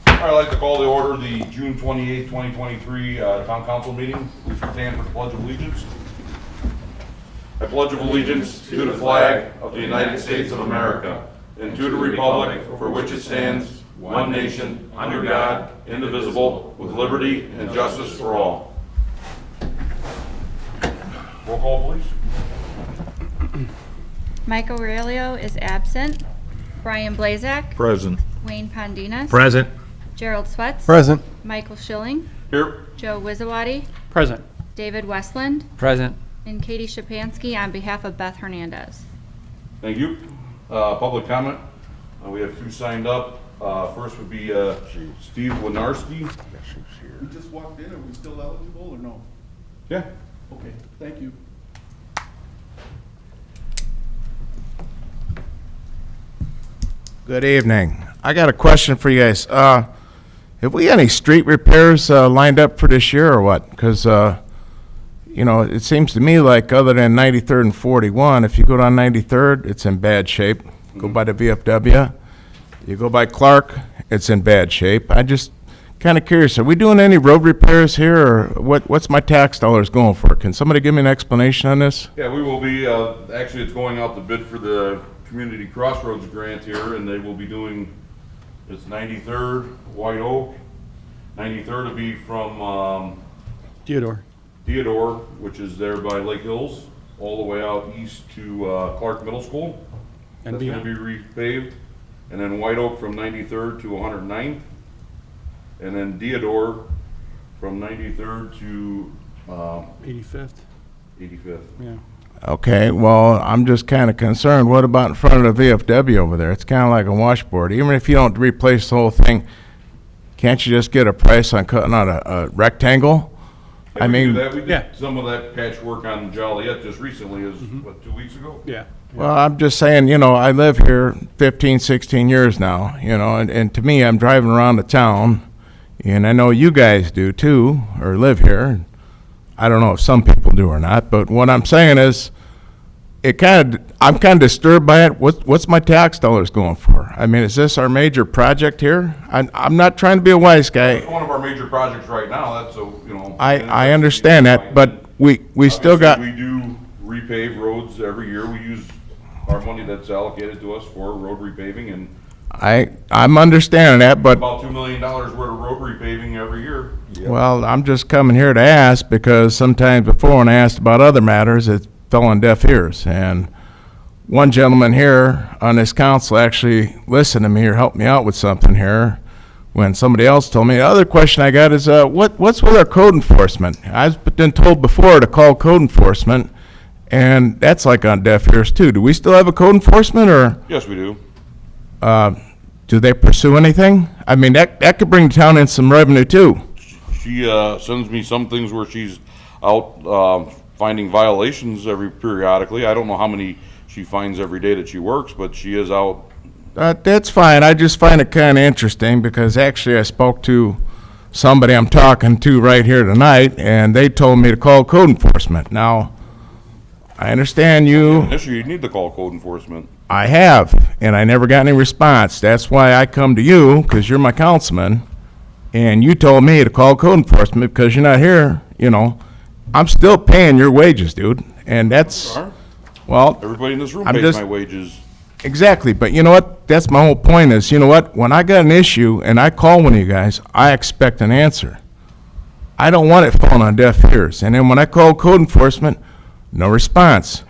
I'd like to call to order the June 28th, 2023 Town Council meeting. Please stand for the Pledge of Allegiance. I pledge of allegiance to the flag of the United States of America and to the republic for which it stands, one nation, under God, indivisible, with liberty and justice for all. Roll call, please. Mike Aurelio is absent. Brian Blazak. Present. Wayne Pondinas. Present. Gerald Swetz. Present. Michael Schilling. Here. Joe Wizawati. Present. David Westland. Present. And Katie Shapansky on behalf of Beth Hernandez. Thank you. Public comment. We have two signed up. First would be Steve Winarski. We just walked in, are we still eligible or no? Yeah. Okay, thank you. Good evening. I got a question for you guys. Have we any street repairs lined up for this year or what? Because, you know, it seems to me like other than 93rd and 41, if you go down 93rd, it's in bad shape. Go by the VFW. You go by Clark, it's in bad shape. I just kind of curious, are we doing any road repairs here, or what's my tax dollars going for? Can somebody give me an explanation on this? Yeah, we will be, actually, it's going out to bid for the Community Crossroads grant here, and they will be doing, it's 93rd, White Oak. 93rd will be from Theodore. Theodore, which is there by Lake Hills, all the way out east to Clark Middle School. And That's gonna beyond. be repaved. And then White Oak from 93rd to 109th. And then Theodore from 93rd to 85th. 85th. Yeah. Okay, well, I'm just kind of concerned. What about in front of the VFW over there? It's kind of like a washboard. Even if you don't replace the whole thing, can't you just get a price on cutting out a rectangle? Yeah, I we do mean, that. We did yeah. some of that patchwork on Joliet just recently, is Mm-hmm. what, 2 weeks ago? Yeah. well, I'm just saying, you know, I live here 15, 16 years now, you know, and to me, I'm driving around the town, and I know you guys do too, or live here. I don't know if some people do or not, but what I'm saying is, I'm kind of disturbed by it. What's my tax dollars going for? I mean, is this our major project here? I'm not trying to be a wise guy. It's one of our major projects right now, that's a, you know. I understand that, but we still got, Obviously, we do repave roads every year. We use our money that's allocated to us for road repaving, and I'm understanding that, but, about $2 million worth of road repaving every year. well, I'm just coming here to ask because sometimes before when I asked about other matters, it fell on deaf ears. And one gentleman here on this council actually listened to me or helped me out with something here when somebody else told me. The other question I got is, what's with our code enforcement? I've been told before to call code enforcement, and that's like on deaf ears too. Do we still have a code enforcement, or Yes, we do. do they pursue anything? I mean, that could bring the town in some revenue too. She sends me some things where she's out finding violations periodically. I don't know how many she finds every day that she works, but she is out. That's fine. I just find it kind of interesting because actually I spoke to somebody I'm talking to right here tonight, and they told me to call code enforcement. Now, I understand you, Initially, you need to call code enforcement. I have, and I never got any response. That's why I come to you, because you're my councilman, and you told me to call code enforcement because you're not here, you know. I'm still paying your wages, dude, and that's, Are? well, Everybody in this room I'm pays just- my wages. exactly, but you know what? That's my whole point is, you know what? When I got an issue and I call one of you guys, I expect an answer. I don't want it falling on deaf ears. And then when I call code enforcement, no response.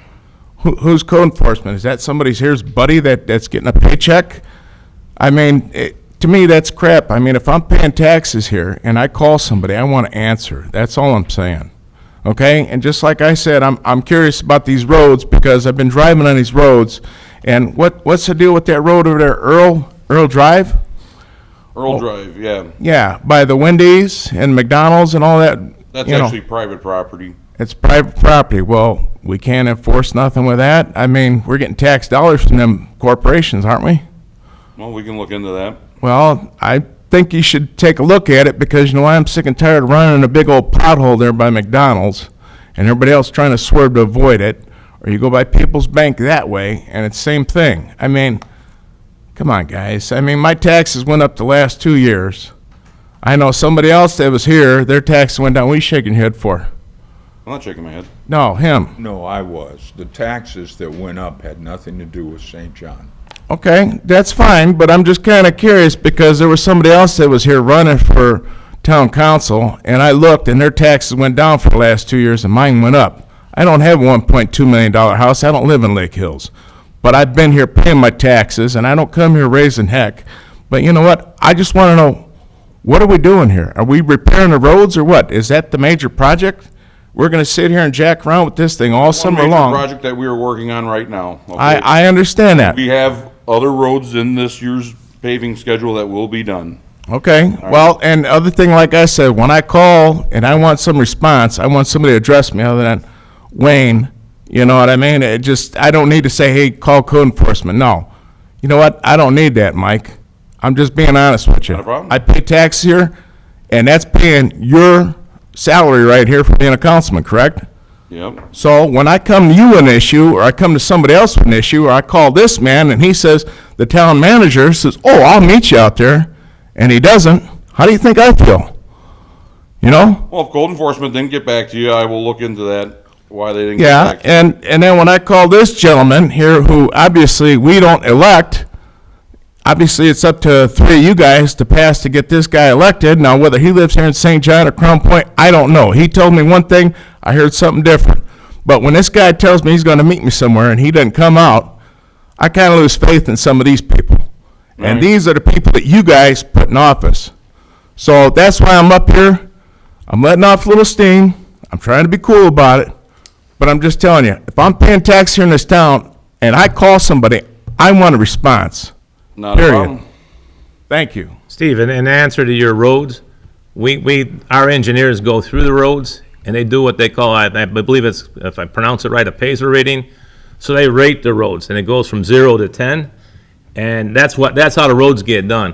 Who's code enforcement? Is that somebody's here's buddy that's getting a paycheck? I mean, to me, that's crap. I mean, if I'm paying taxes here and I call somebody, I want to answer. That's all I'm saying. Okay? And just like I said, I'm curious about these roads because I've been driving on these roads. And what's the deal with that road over there, Earl Drive? Earl Drive, yeah. Yeah, by the Wendy's and McDonald's and all that. That's you know, actually private property. it's private property. Well, we can't enforce nothing with that. I mean, we're getting tax dollars from them corporations, aren't we? Well, we can look into that. Well, I think you should take a look at it because, you know, I'm sick and tired of running a big old pothole there by McDonald's and everybody else trying to swerve to avoid it. Or you go by People's Bank that way and it's the same thing. I mean, Come on, guys. I mean, my taxes went up the last 2 years. I know somebody else that was here, their taxes went down. What are you shaking your head for? I'm not shaking my head. No, him. No, I was. The taxes that went up had nothing to do with St. John. Okay, that's fine, but I'm just kind of curious because there was somebody else that was here running for town council, and I looked, and their taxes went down for the last 2 years, and mine went up. I don't have a $1.2 million house. I don't live in Lake Hills. But I've been here paying my taxes, and I don't come here raising heck. But you know what? I just want to know, what are we doing here? Are we repairing the roads or what? Is that the major project? We're going to sit here and jack around with this thing all summer One major long. project that we are working on right now. Okay? I understand that. We have other roads in this year's paving schedule that will be done. Okay, well, and other thing, like I said, when I call and I want some response, I want somebody to address me other than Wayne, you know what I mean? I don't need to say, hey, call code enforcement. No. You know what? I don't need that, Mike. I'm just being honest with you. Not a problem. I pay tax here, and that's paying your salary right here for being a councilman, correct? Yep. So when I come to you with an issue, or I come to somebody else with an issue, or I call this man and he says, the town manager says, oh, I'll meet you out there, and he doesn't, how do you think I feel? You know? Well, if code enforcement didn't get back to you, I will look into that, why they didn't get Yeah, back to you. and then when I call this gentleman here, who obviously we don't elect, obviously it's up to three of you guys to pass to get this guy elected. Now, whether he lives here in St. John or Crown Point, I don't know. He told me one thing, I heard something different. But when this guy tells me he's gonna meet me somewhere and he doesn't come out, I kinda lose faith in some of these people. And Right. these are the people that you guys put in office. So that's why I'm up here. I'm letting off a little steam. I'm trying to be cool about it. But I'm just telling you, if I'm paying tax here in this town and I call somebody, I want a response. Not a Period. problem. Thank you. Steve, in answer to your roads, our engineers go through the roads, and they do what they call, I believe it's, if I pronounce it right, a PASER rating. So they rate the roads, and it goes from 0 to 10, and that's how the roads get done.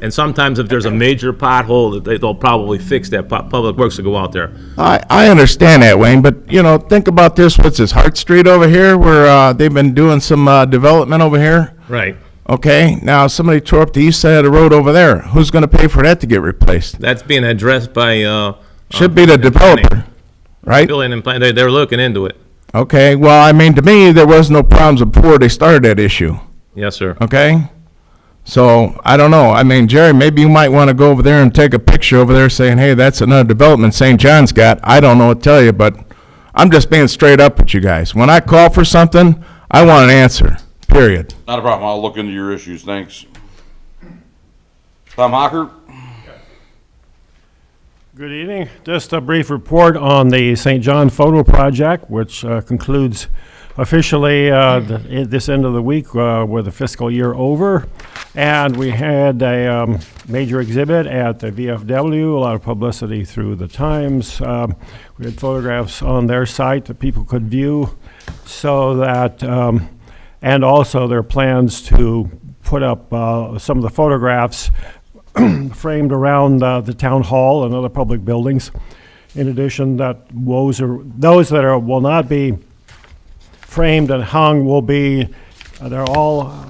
And sometimes if there's a major pothole, they'll probably fix that. Public Works will go out there. I understand that, Wayne, but, you know, think about this, what's this, Hart Street over here, where they've been doing some development over here? Right. Okay, now somebody tore up the east side of the road over there. Who's gonna pay for that to get replaced? That's being addressed by, Should be the developer, right? Building and plan, they're looking into it. Okay, well, I mean, to me, there was no problems before they started that issue, Yes, sir. okay? So, I don't know, I mean, Jerry, maybe you might wanna go over there and take a picture over there saying, hey, that's another development St. John's got. I don't know what to tell you, but I'm just being straight up with you guys. When I call for something, I want an answer, period. Not a problem. I'll look into your issues. Thanks. Tom Hocker? Good evening. Just a brief report on the St. John Photo Project, which concludes officially this end of the week with the fiscal year over. And we had a major exhibit at the VFW, a lot of publicity through the Times. We had photographs on their site that people could view, so that, and also their plans to put up some of the photographs framed around the town hall and other public buildings. In addition, those that will not be framed and hung will be, they're all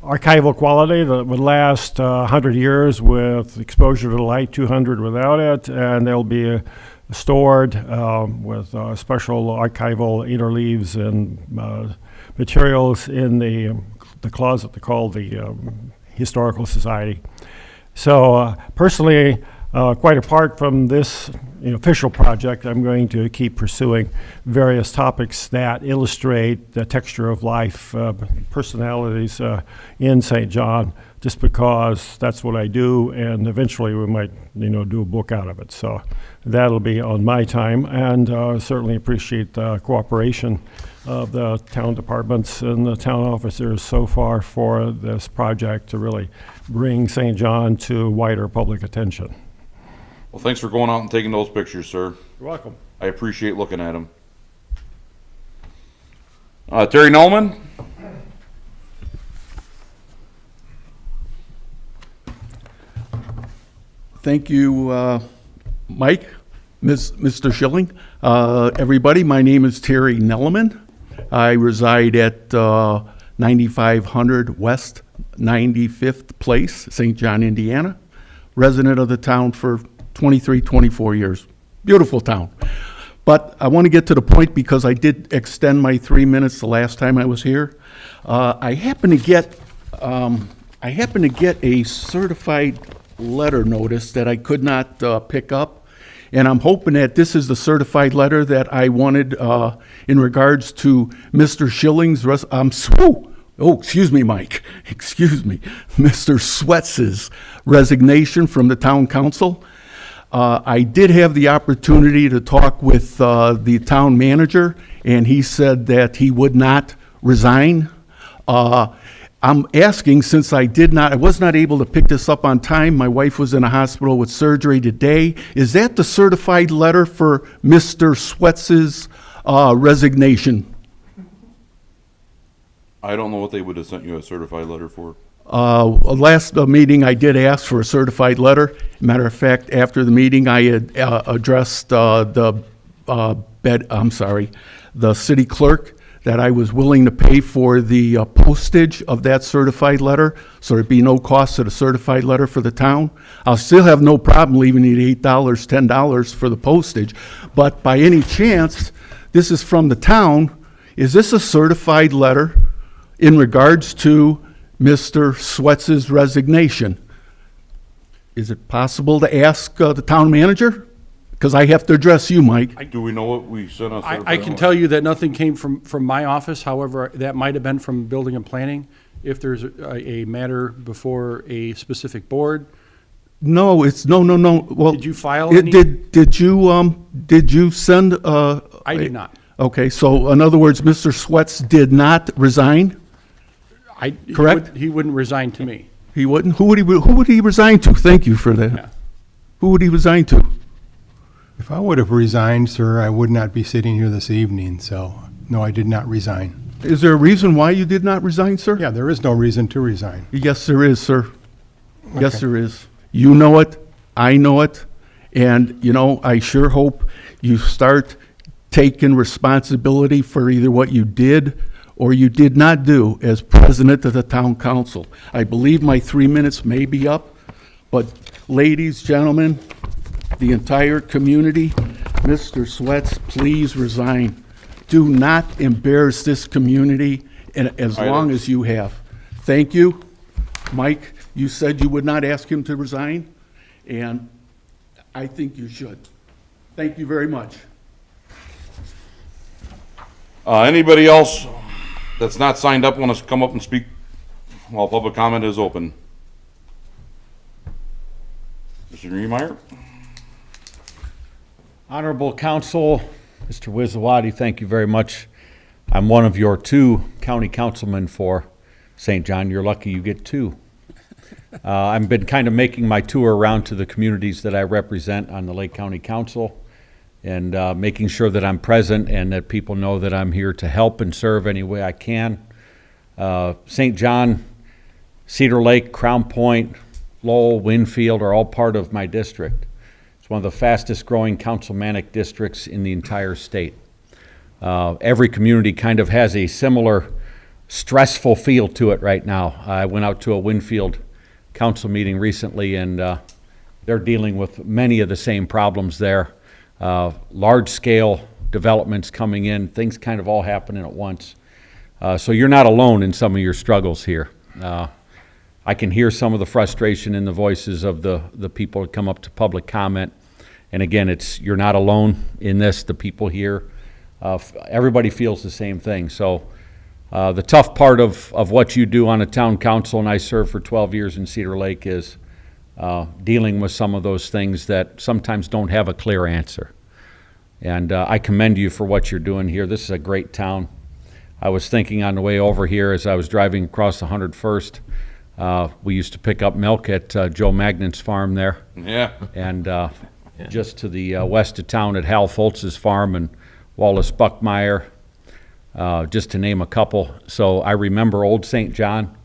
archival quality that would last 100 years with exposure to light, 200 without it, and they'll be stored with special archival interleaves and materials in the closet they call the Historical Society. So personally, quite apart from this official project, I'm going to keep pursuing various topics that illustrate the texture of life, personalities in St. John, just because that's what I do, and eventually we might do a book out of it. So that'll be on my time, and certainly appreciate the cooperation of the town departments and the town officers so far for this project to really bring St. John to wider public attention. Well, thanks for going out and taking those pictures, sir. You're welcome. I appreciate looking at them. Terry Nolman? Thank you, Mike, Mr. Schilling. Everybody, my name is Terry Nelleman. I reside at 9500 West 95th Place, St. John, Indiana. Resident of the town for 23, 24 years. Beautiful town. But I want to get to the point because I did extend my 3 minutes the last time I was here. I happen to get a certified letter notice that I could not pick up, and I'm hoping that this is the certified letter that I wanted in regards to Mr. Schilling's. Excuse me, Mike. Excuse me, Mr. Swetz's resignation from the town council. I did have the opportunity to talk with the town manager, and he said that he would not resign. I'm asking, since I was not able to pick this up on time, my wife was in a hospital with surgery today, is that the certified letter for Mr. Swetz's resignation? I don't know what they would have sent you a certified letter for. Last meeting, I did ask for a certified letter. Matter of fact, after the meeting, I had addressed the city clerk that I was willing to pay for the postage of that certified letter, so there'd be no cost to the certified letter for the town. I'll still have no problem leaving it $8, $10 for the postage, but by any chance, this is from the town. Is this a certified letter in regards to Mr. Swetz's resignation? Is it possible to ask the town manager? Because I have to address you, Mike. Do we know what we sent us? I can tell you that nothing came from my office. However, that might have been from Building and Planning. If there's a matter before a specific board, No, no. Well, Did you file any? Did you send? I did not. Okay, so in other words, Mr. Swets did not resign? Correct? He wouldn't resign to me. He wouldn't? Who would he resign to? Thank you for that. Yeah. Who would he resign to? If I would have resigned, sir, I would not be sitting here this evening, so, no, I did not resign. Is there a reason why you did not resign, sir? Yeah, there is no reason to resign. Yes, there is, sir. Yes, Okay. there is. You know it, I know it, and, I sure hope you start taking responsibility for either what you did or you did not do as president of the town council. I believe my 3 minutes may be up, but ladies, gentlemen, the entire community, Mr. Swets, please resign. Do not embarrass this community as long as you have. Thank you. Mike, you said you would not ask him to resign, and I think you should. Thank you very much. Anybody else that's not signed up want to come up and speak while public comment is open? Mr. Niemeyer? Honorable Council, Mr. Wizawati, thank you very much. I'm one of your 2 county councilmen for St. John. You're lucky you get 2. I've been kind of making my tour around to the communities that I represent on the Lake County Council and making sure that I'm present and that people know that I'm here to help and serve any way I can. St. John, Cedar Lake, Crown Point, Lowell, Winfield are all part of my district. It's one of the fastest growing councilmanic districts in the entire state. Every community kind of has a similar stressful feel to it right now. I went out to a Winfield council meeting recently, and they're dealing with many of the same problems there. Large-scale developments coming in, things kind of all happening at once. So you're not alone in some of your struggles here. I can hear some of the frustration in the voices of the people that come up to public comment. And again, you're not alone in this. The people here, everybody feels the same thing. So the tough part of what you do on a town council, and I served for 12 years in Cedar Lake, is dealing with some of those things that sometimes don't have a clear answer. And I commend you for what you're doing here. This is a great town. I was thinking on the way over here as I was driving across 101st, we used to pick up milk at Joe Magnan's farm there. Yeah. And just to the west of town at Hal Foltz's farm and Wallace Buckmeyer, just to name a couple. So I remember Old St. John,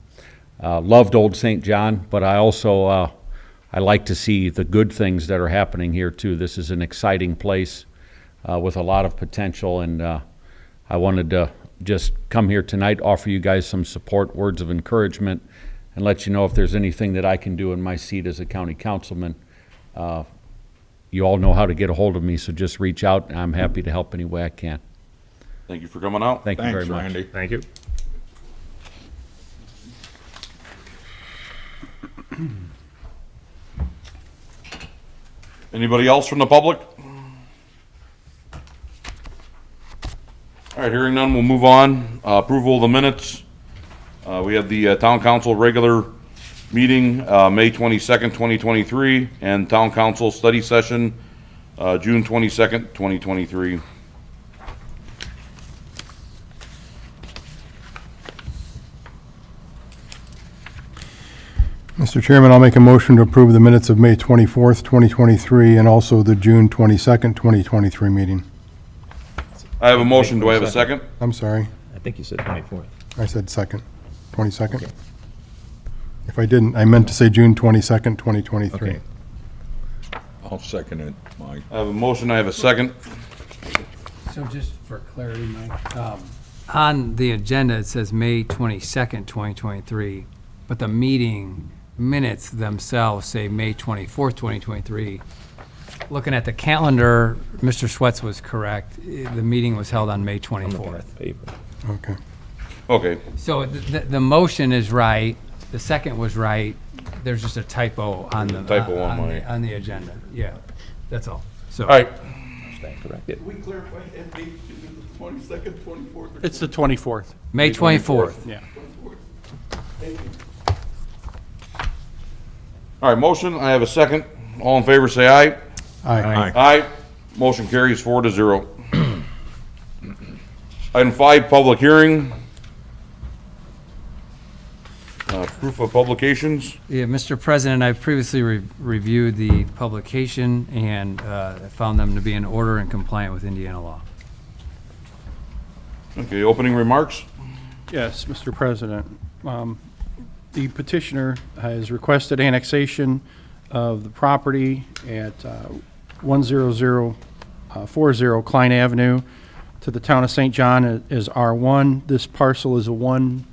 loved Old St. John, but I also, I like to see the good things that are happening here too. This is an exciting place with a lot of potential, and I wanted to just come here tonight, offer you guys some support, words of encouragement, and let you know if there's anything that I can do in my seat as a county councilman. You all know how to get a hold of me, so just reach out, and I'm happy to help any way I can. Thank you for coming out. Thank you very Thanks, much. Randy. Thank you. Anybody else from the public? All right, hearing none, we'll move on. Approval of the minutes. We have the town council regular meeting, May 22nd, 2023, and town council study session, June 22nd, 2023. Mr. Chairman, I'll make a motion to approve the minutes of May 24th, 2023, and also the June 22nd, 2023 meeting. I have a motion. Do I have a second? I'm sorry, I think you said 24th. I said second. 22nd? If I didn't, I meant to say June 22nd, 2023. Okay. I'll second it, Mike. I have a motion. I have a second. So just for clarity, Mike, on the agenda, it says May 22nd, 2023, but the meeting minutes themselves say May 24th, 2023. Looking at the calendar, Mr. Swets was correct. The meeting was held on May 24th. Paper. Okay. Okay. So the motion is right, the second was right, there's just a typo on the. Typo on my- On the agenda, yeah, that's all. So. All right. Stand corrected. We clarify that date, is it the 22nd, 24th? It's the 24th. May 24th. Yeah. All right, motion. I have a second. All in favor, say aye. Aye. Aye. Motion carries 4-0. Item 5, public hearing. Proof of publications. Yeah, Mr. President, I've previously reviewed the publication and found them to be in order and compliant with Indiana law. Okay, opening remarks. Yes, Mr. President. The petitioner has requested annexation of the property at 10040 Klein Avenue to the town of St. John as R1. This parcel is a one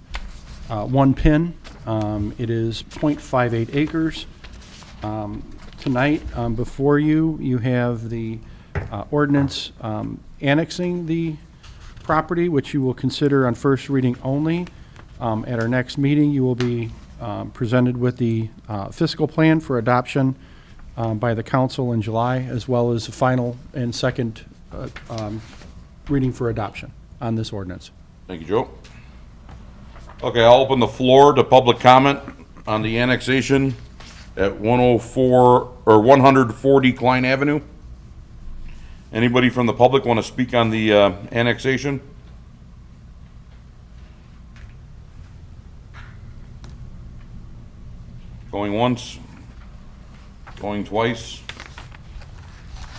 pin. It is 0.58 acres. Tonight, before you, you have the ordinance annexing the property, which you will consider on first reading only. At our next meeting, you will be presented with the fiscal plan for adoption by the council in July, as well as the final and second reading for adoption on this ordinance. Thank you, Joe. Okay, I'll open the floor to public comment on the annexation at 140 Klein Avenue. Anybody from the public want to speak on the annexation? Going once, going twice,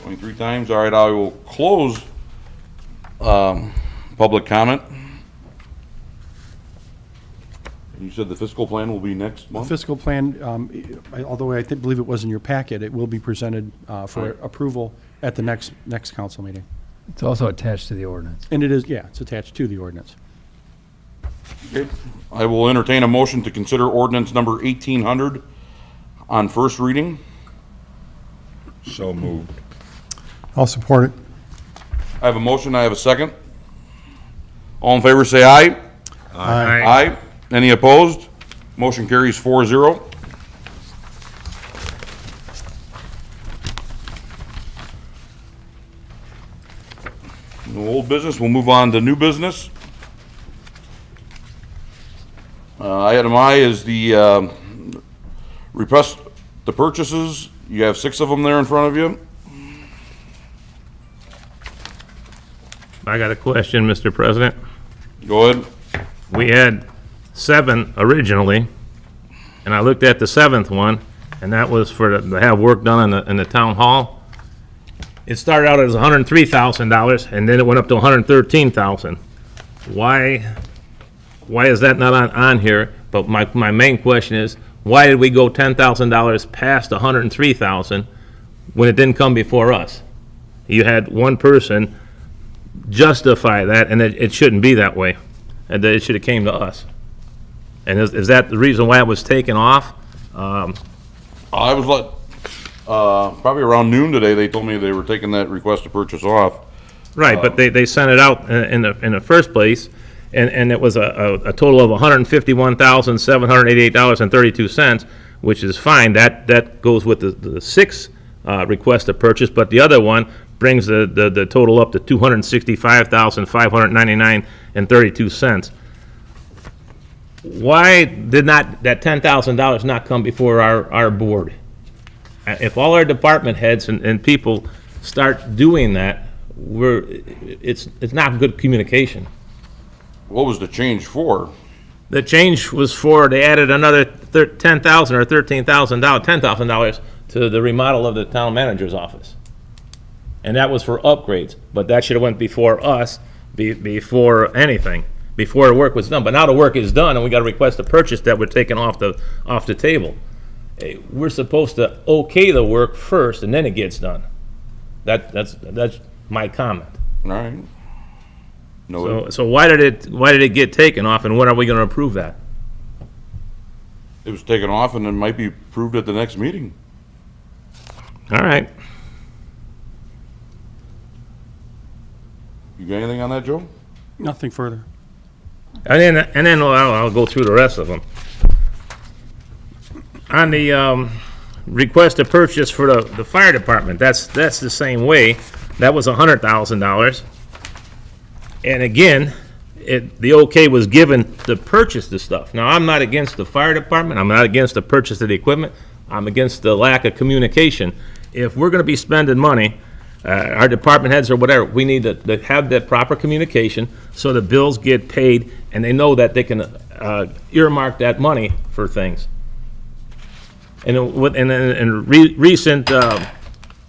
going 3 times. All right, I will close public comment. You said the fiscal plan will be next The month? fiscal plan, although I believe it was in your packet, it will be presented for approval at the next council meeting. It's also attached to the ordinance. And it is, yeah, it's attached to the ordinance. Okay. I will entertain a motion to consider ordinance number 1800 on first reading. So moved. I'll support it. I have a motion, I have a second. All in favor, say aye. Aye. Aye. Any opposed? Motion carries 4-0. No old business, we'll move on to new business. Item I is the request the purchases. You have 6 of them there in front of you. I got a question, Mr. President. Go ahead. We had 7 originally, and I looked at the 7th one, and that was to have work done in the town hall. It started out as $103,000, and then it went up to $113,000. Why is that not on here? But my main question is, why did we go $10,000 past $103,000 when it didn't come before us? You had one person justify that, and it shouldn't be that way. And that it should have came to us. And is that the reason why it was taken off? I was probably around noon today, they told me they were taking that request to purchase off. Right, but they sent it out in the first place, and it was a total of $151,788.32, which is fine. That goes with the six request to purchase, but the other one brings the total up to $265,599.32. Why did not that $10,000 not come before our board? If all our department heads and people start doing that, it's not good communication. What was the change for? The change was they added another $10,000 or $10,000 to the remodel of the town manager's office. And that was for upgrades, but that should have went before us, before anything, before the work was done. But now the work is done, and we got a request to purchase that we're taking off the table. We're supposed to okay the work first, and then it gets done. That's my comment. All right. No, So why did it get taken off, and when are we going to approve that? it was taken off and it might be approved at the next meeting. All right. You got anything on that, Joe? Nothing further. And then I'll go through the rest of them. On the request to purchase for the fire department, that's the same way. That was $100,000. And again, the okay was given to purchase the stuff. Now, I'm not against the fire department. I'm not against the purchase of the equipment. I'm against the lack of communication. If we're going to be spending money, our department heads or whatever, we need to have that proper communication so the bills get paid and they know that they can earmark that money for things. And in a recent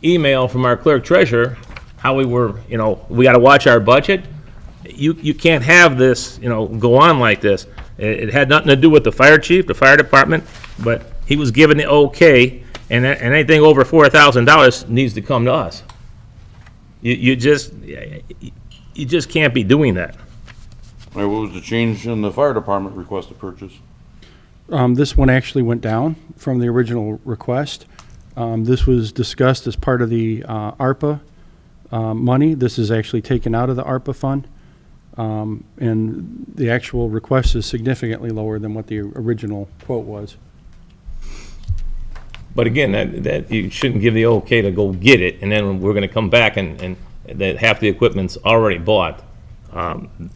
email from our clerk treasurer, how we were, we got to watch our budget. You can't have this, go on like this. It had nothing to do with the fire chief, the fire department, but he was given the okay, and anything over $4,000 needs to come to us. You just can't be doing that. All right, what was the change in the fire department request to purchase? This one actually went down from the original request. This was discussed as part of the ARPA money. This is actually taken out of the ARPA fund. And the actual request is significantly lower than what the original quote was. But again, that you shouldn't give the okay to go get it, and then we're going to come back and that half the equipment's already bought.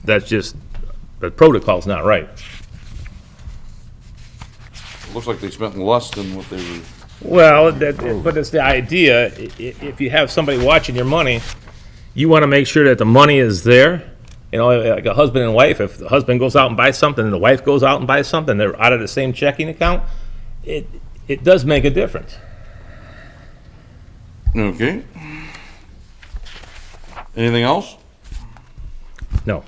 That's just, the protocol's not right. It looks like they spent less than what they were. Well, but it's the idea, if you have somebody watching your money, you want to make sure that the money is there. Like a husband and wife, if the husband goes out and buys something and the wife goes out and buys something, they're out of the same checking account, it does make a difference. Okay. Anything else? No.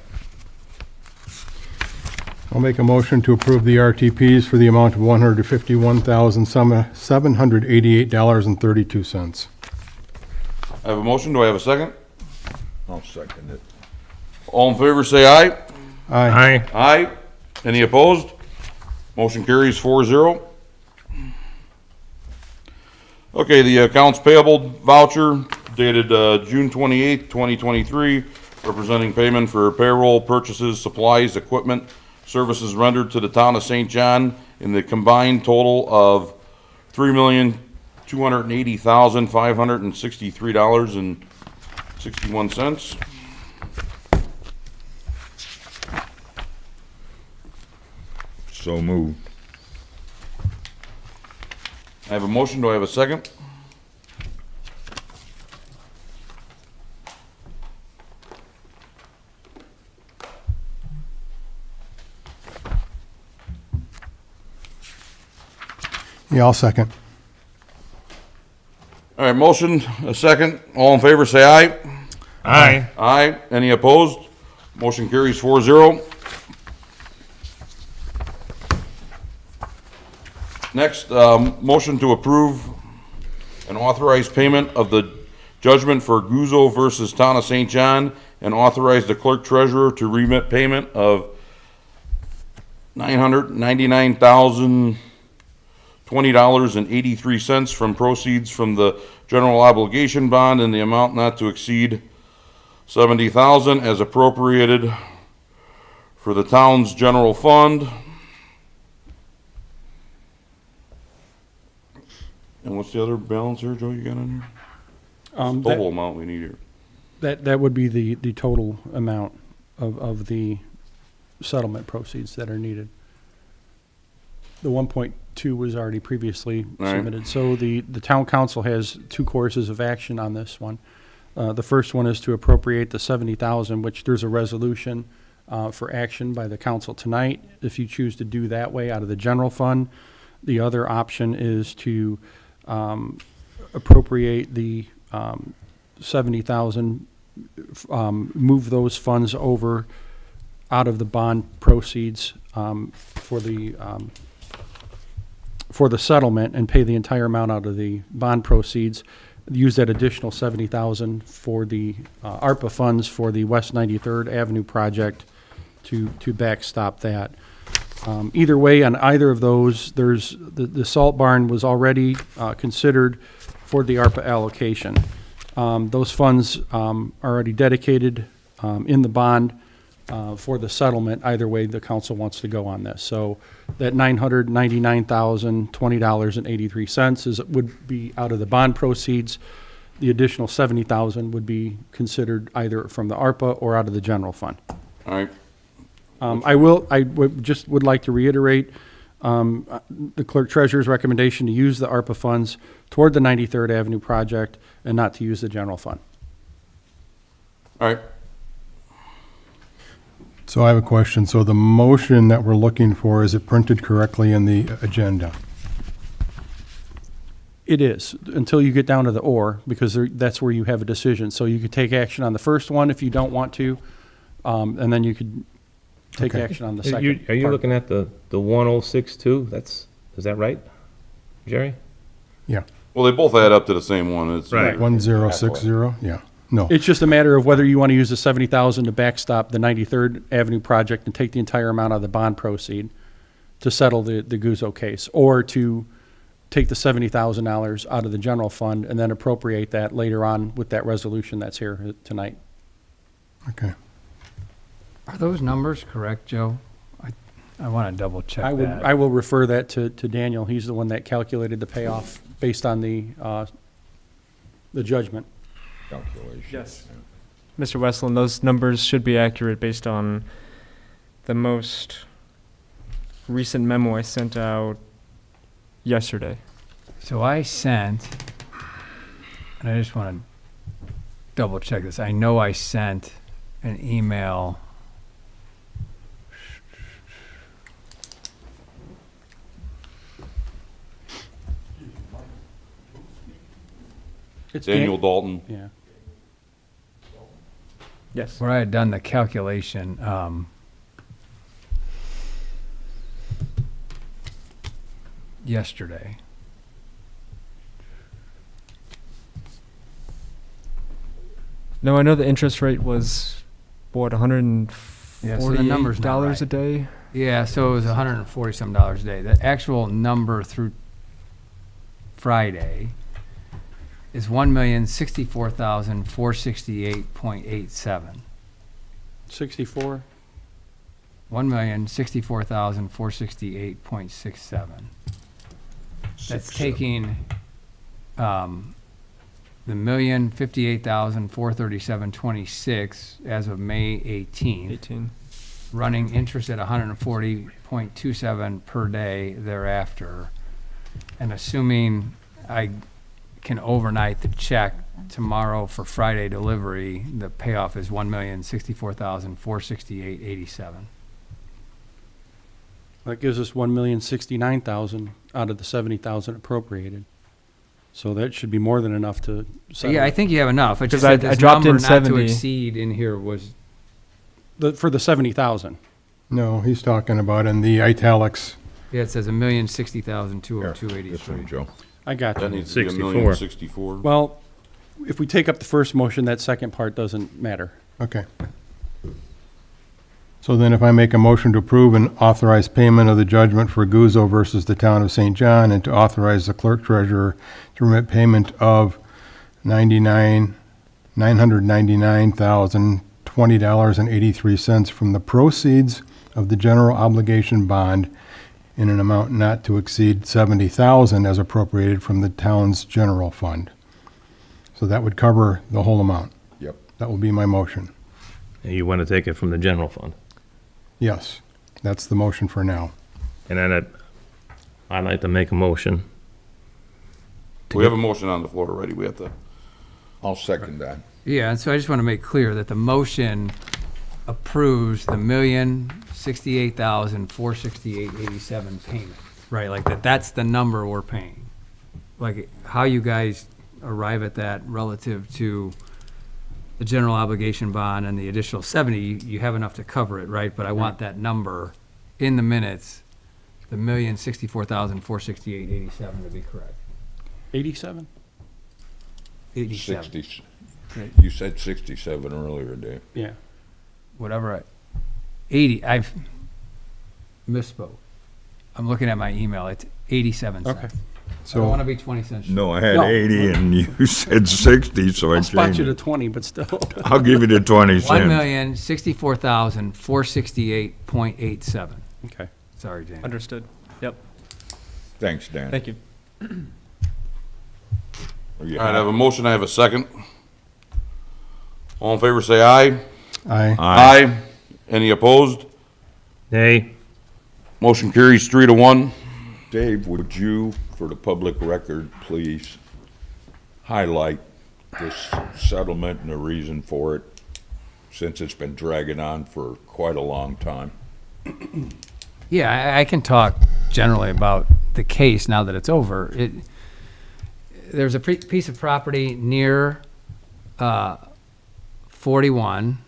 I'll make a motion to approve the RTPs for the amount of $151,788.32. I have a motion. Do I have a second? I'll second it. All in favor, say aye. Aye. Aye. Any opposed? Motion carries 4-0. Okay, the accounts payable voucher dated June 28th, 2023, representing payment for payroll, purchases, supplies, equipment, services rendered to the town of St. John in the combined total of $3,280,563.61. So moved. I have a motion. Do I have a second? Yeah, I'll second. All right, motion, a second. All in favor, say aye. Aye. Aye. Any opposed? Motion carries 4-0. Next, motion to approve and authorize payment of the judgment for Guzzo versus Town of St. John and authorize the clerk treasurer to remit payment of $999,020.83 from proceeds from the general obligation bond in the amount not to exceed $70,000 as appropriated for the town's general fund. And what's the other balance here, Joe, you got on here? Total amount we need here. That would be the total amount of the settlement proceeds that are needed. The 1.2 was already previously Right. submitted. So the town council has two courses of action on this one. The first one is to appropriate the 70,000, which there's a resolution for action by the council tonight, if you choose to do that way out of the general fund. The other option is to appropriate the 70,000, move those funds over out of the bond proceeds for the settlement and pay the entire amount out of the bond proceeds. Use that additional 70,000 for the ARPA funds for the West 93rd Avenue project to backstop that. Either way, on either of those, there's the salt barn was already considered for the ARPA allocation. Those funds are already dedicated in the bond for the settlement. Either way, the council wants to go on this. So that $999,020.83 would be out of the bond proceeds. The additional 70,000 would be considered either from the ARPA or out of the general fund. All right. I would like to reiterate the clerk treasurer's recommendation to use the ARPA funds toward the 93rd Avenue project and not to use the general fund. All right. So I have a question. So the motion that we're looking for, is it printed correctly in the agenda? It is, until you get down to the or, because that's where you have a decision. So you could take action on the first one if you don't want to, and then you could take Okay. action on the Are second you part. looking at the 1062? Is that right, Jerry? Yeah. Well, they both add up to the same one. It's Right. 1060, yeah. No. It's just a matter of whether you want to use the 70,000 to backstop the 93rd Avenue project and take the entire amount out of the bond proceed to settle the Guzzo case, or to take the $70,000 out of the general fund and then appropriate that later on with that resolution that's here tonight. Okay. Are those numbers correct, Joe? I want to double check that. I will refer that to Daniel. He's the one that calculated the payoff based on the judgment. Calculation. Yes. Mr. Westland, those numbers should be accurate based on the most recent memo I sent out yesterday. So I sent, and I just want to double check this. I know I sent an email. It's Daniel Dalton. Yeah. Yes. Where I had done the calculation, yesterday. No, I know the interest rate was, what, Yeah, so the number's not $148 right. a day? Yeah, so it was $140 some a day. The actual number through Friday is $1,064,468.87. 64? $1,064,468.67. That's taking the $1,058,437.26 as of May 18th, 18. running interest at 140.27 per day thereafter, and assuming I can overnight the check tomorrow for Friday delivery, the payoff is $1,064,468.87. That gives us $1,069,000 out of the 70,000 appropriated. So that should be more than enough to settle. Yeah, I think you have enough. I just Because said I this dropped number in not 70. to exceed in here was, For the 70,000. No, he's talking about in the italics. yeah, it says Here, $1,060,202.83. this one, Joe. I got That you. needs to be 64. $1,064,000. Well, if we take up the first motion, that second part doesn't matter. Okay. So then if I make a motion to approve and authorize payment of the judgment for Guzzo versus the town of St. John, and to authorize the clerk treasurer to remit payment of $999,020.83 from the proceeds of the general obligation bond in an amount not to exceed $70,000 as appropriated from the town's general fund. So that would cover the whole amount. Yep. That will be my motion. And you want to take it from the general fund. Yes, that's the motion for now. And then I'd like to make a motion. We have a motion on the floor already. We have to, I'll second that. Yeah, and so I just want to make clear that the motion approves the $1,068,468.87 payment, right? Like that's the number we're paying. Like how you guys arrive at that relative to the general obligation bond and the additional 70, you have enough to cover it, right? But I want that number in the minutes, the $1,064,468.87 to be correct. 87? 87. 60, you said 67 earlier, Dave. Yeah. Whatever 80, I've misspoke. I'm looking at my email, it's 87 cents. Okay. I don't want to be 20 cents short. No, I had No. 80 and you said 60, so I I'll spot changed you to it. 20, but still. I'll give you the 20 cents. $1,064,468.87. Okay. Sorry, Dan. Understood. Yep. Thanks, Dan. Thank you. Are you all right, I have happy? a motion, I have a second. All in favor, say aye. Aye. Aye. Any opposed? Nay. Motion carries 3-1. Dave, would you, for the public record, please highlight this settlement and the reason for it, since it's been dragging on for quite a long time? Yeah, I can talk generally about the case now that it's over. There's a piece of property near 41,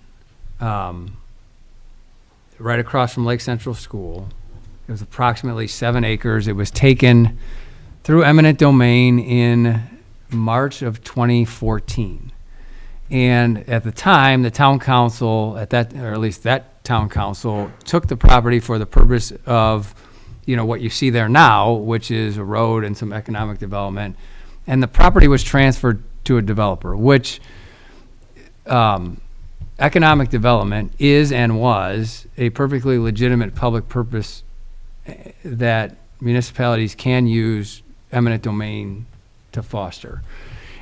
right across from Lake Central School. It was approximately 7 acres. It was taken through eminent domain in March of 2014. And at the time, the town council, or at least that town council, took the property for the purpose of, what you see there now, which is a road and some economic development. And the property was transferred to a developer, which economic development is and was a perfectly legitimate public purpose that municipalities can use eminent domain to foster.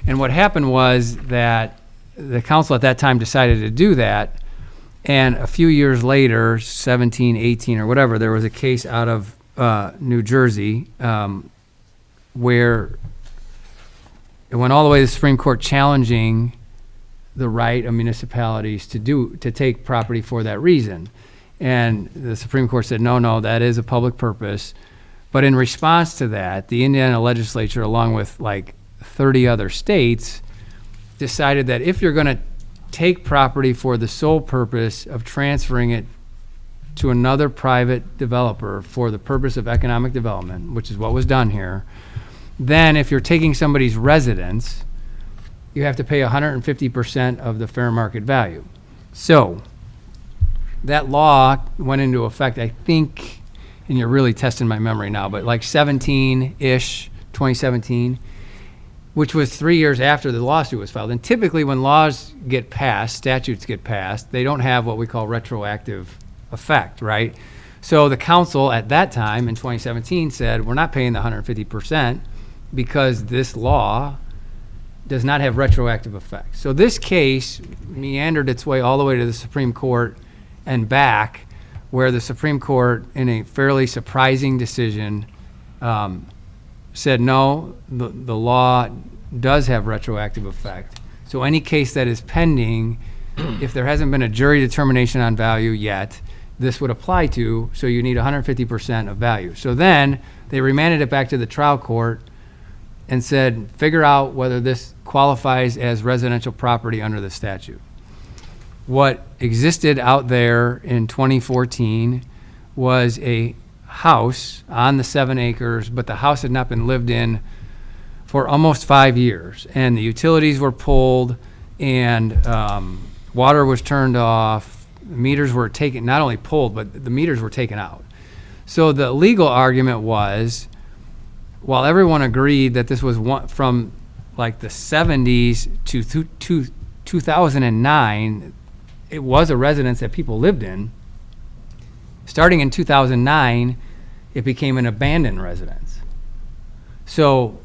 And what happened was that the council at that time decided to do that, and a few years later, 17, 18, or whatever, there was a case out of New Jersey where it went all the way to the Supreme Court challenging the right of municipalities to take property for that reason. And the Supreme Court said, no, that is a public purpose. But in response to that, the Indiana legislature, along with like 30 other states, decided that if you're going to take property for the sole purpose of transferring it to another private developer for the purpose of economic development, which is what was done here, then if you're taking somebody's residence, you have to pay 150% of the fair market value. So that law went into effect, I think, and you're really testing my memory now, but like 17-ish, 2017, which was 3 years after the lawsuit was filed. And typically when laws get passed, statutes get passed, they don't have what we call retroactive effect, right? So the council at that time in 2017 said, we're not paying the 150% because this law does not have retroactive effect. So this case meandered its way all the way to the Supreme Court and back, where the Supreme Court, in a fairly surprising decision, said no, the law does have retroactive effect. So any case that is pending, if there hasn't been a jury determination on value yet, this would apply to, so you need 150% of value. So then they remanded it back to the trial court and said, figure out whether this qualifies as residential property under the statute. What existed out there in 2014 was a house on the 7 acres, but the house had not been lived in for almost 5 years. And the utilities were pulled, and water was turned off, The meters were taken, not only pulled, but the meters were taken out. So the legal argument was, while everyone agreed that this was from like the 70s to 2009, it was a residence that people lived in. Starting in 2009, it became an abandoned residence. So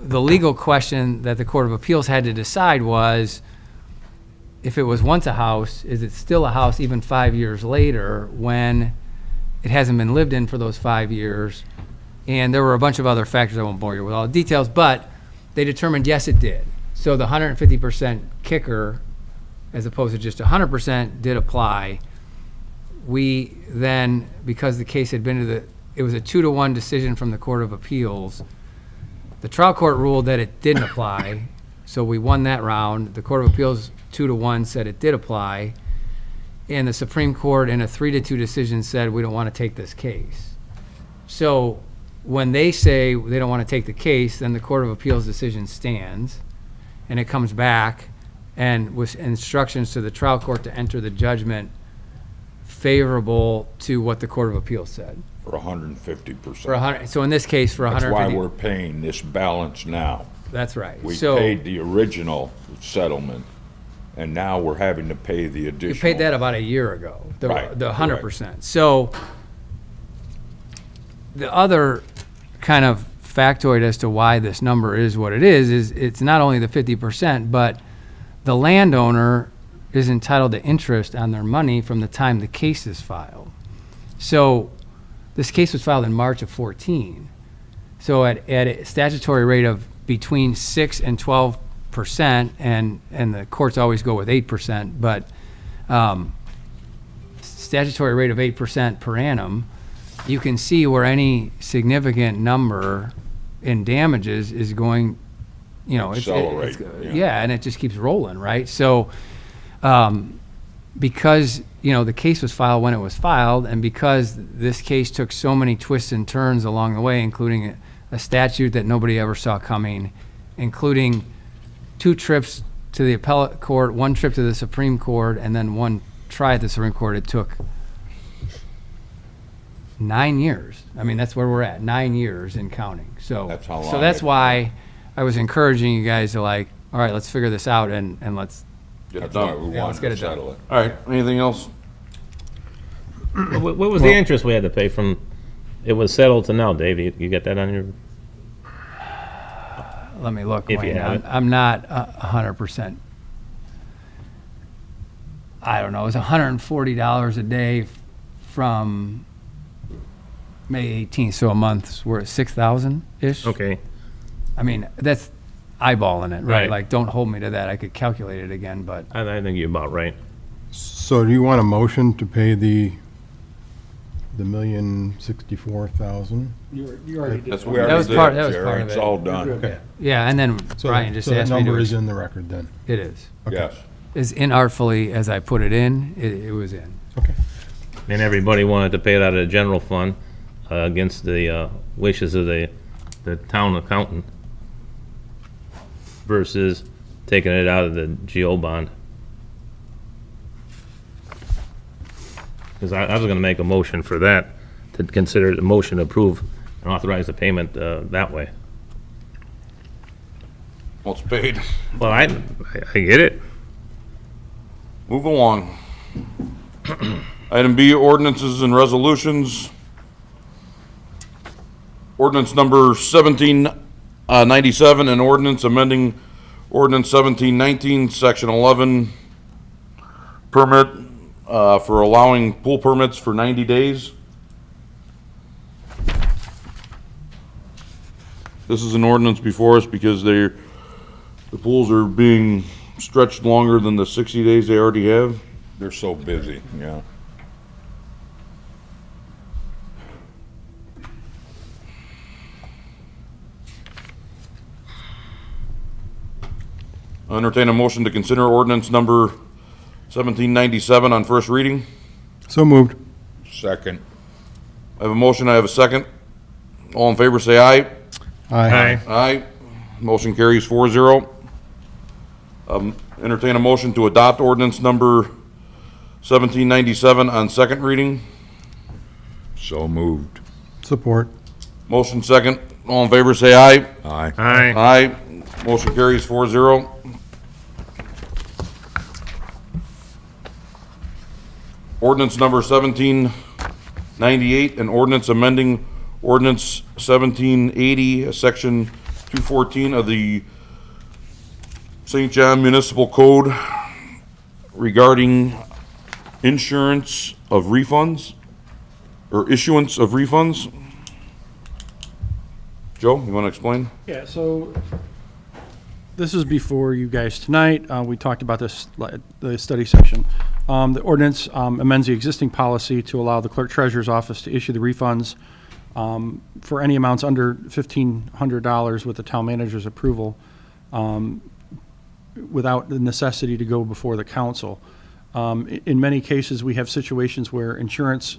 the legal question that the Court of Appeals had to decide was, if it was once a house, is it still a house even 5 years later when it hasn't been lived in for those 5 years? And there were a bunch of other factors. I won't bore you with all the details, but they determined, yes, it did. So the 150% kicker, as opposed to just 100%, did apply. We then, because the case had been to it was a 2-to-1 decision from the Court of Appeals. The trial court ruled that it didn't apply, so we won that round. The Court of Appeals 2-to-1 said it did apply, and the Supreme Court in a 3-to-2 decision said we don't want to take this case. So when they say they don't want to take the case, then the Court of Appeals decision stands, and it comes back and with instructions to the trial court to enter the judgment favorable to what the Court of Appeals said. For 150%. For 100, so in this case, for That's 150. why we're paying this balance now. That's right. We So paid the original settlement, and now we're having to pay the additional. you paid that about a year ago, Right, the 100%. So the other kind of factoid as to why this number is what it is it's not only the 50%, but the landowner is entitled to interest on their money from the time the case is filed. So this case was filed in March of 14. So at a statutory rate of between 6 and 12%, and the courts always go with 8%, but statutory rate of 8% per annum, you can see where any significant number in damages is going, Accelerate, yeah, and it just keeps rolling, right? So because the case was filed when it was filed, and because this case took so many twists and turns along the way, including a statute that nobody ever saw coming, including 2 trips to the appellate court, 1 trip to the Supreme Court, and then 1 try at the Supreme Court, it took 9 years. I mean, that's where we're at, 9 years and counting. So That's how so long that's it- why I was encouraging you guys to all right, let's figure this out and let's. Get it That's why done. we Yeah, wanted let's get to it done. settle it. All right, anything else? What was the interest we had to pay from, it was settled to now, Dave? You get that on your, Let me look, If you Wayne. have it. I'm not 100%. I don't know, it was $140 a day from May 18th, so a month, we're at 6,000-ish. okay. I mean, that's eyeballing it, right? Right. Like, don't hold me to that. I could calculate it again, but I think you're about right. So do you want a motion to pay the $1,064,000? You already did. That's We what already was did, part- that was Jerry. part of It's it. all done. Okay. yeah, and then So Brian just so that asked me to. number is in the record then? It is. Yes. As inartfully as I put it in, it was in. Okay. And everybody wanted to pay it out of the general fund against the wishes of the town accountant versus taking it out of the GO bond. Because I was gonna make a motion for that, to consider the motion to approve and authorize the payment that way. Well, it's paid. Well, I get it. Move along. Item B, ordinances and resolutions. Ordinance number 1797, an ordinance amending ordinance 1719, section 11, permit for allowing pool permits for 90 days. This is an ordinance before us because the pools are being stretched longer than the 60 days they already have. They're so busy, yeah. I entertain a motion to consider ordinance number 1797 on first reading. So moved. Second. I have a motion, I have a second. All in favor, say aye. Aye. Aye. Motion carries 4-0. Entertain a motion to adopt ordinance number 1797 on second reading. So moved. Support. Motion second. All in favor, say aye. Aye. Aye. Aye. Motion carries 4-0. Ordinance number 1798, an ordinance amending ordinance 1780, section 214 of the St. John Municipal Code regarding insurance of refunds, or issuance of refunds. Joe, you want to explain? Yeah, so this is before you guys tonight. We talked about this, the study session. The ordinance amends the existing policy to allow the clerk treasurer's office to issue the refunds for any amounts under $1,500 with the town manager's approval without the necessity to go before the council. In many cases, we have situations where insurance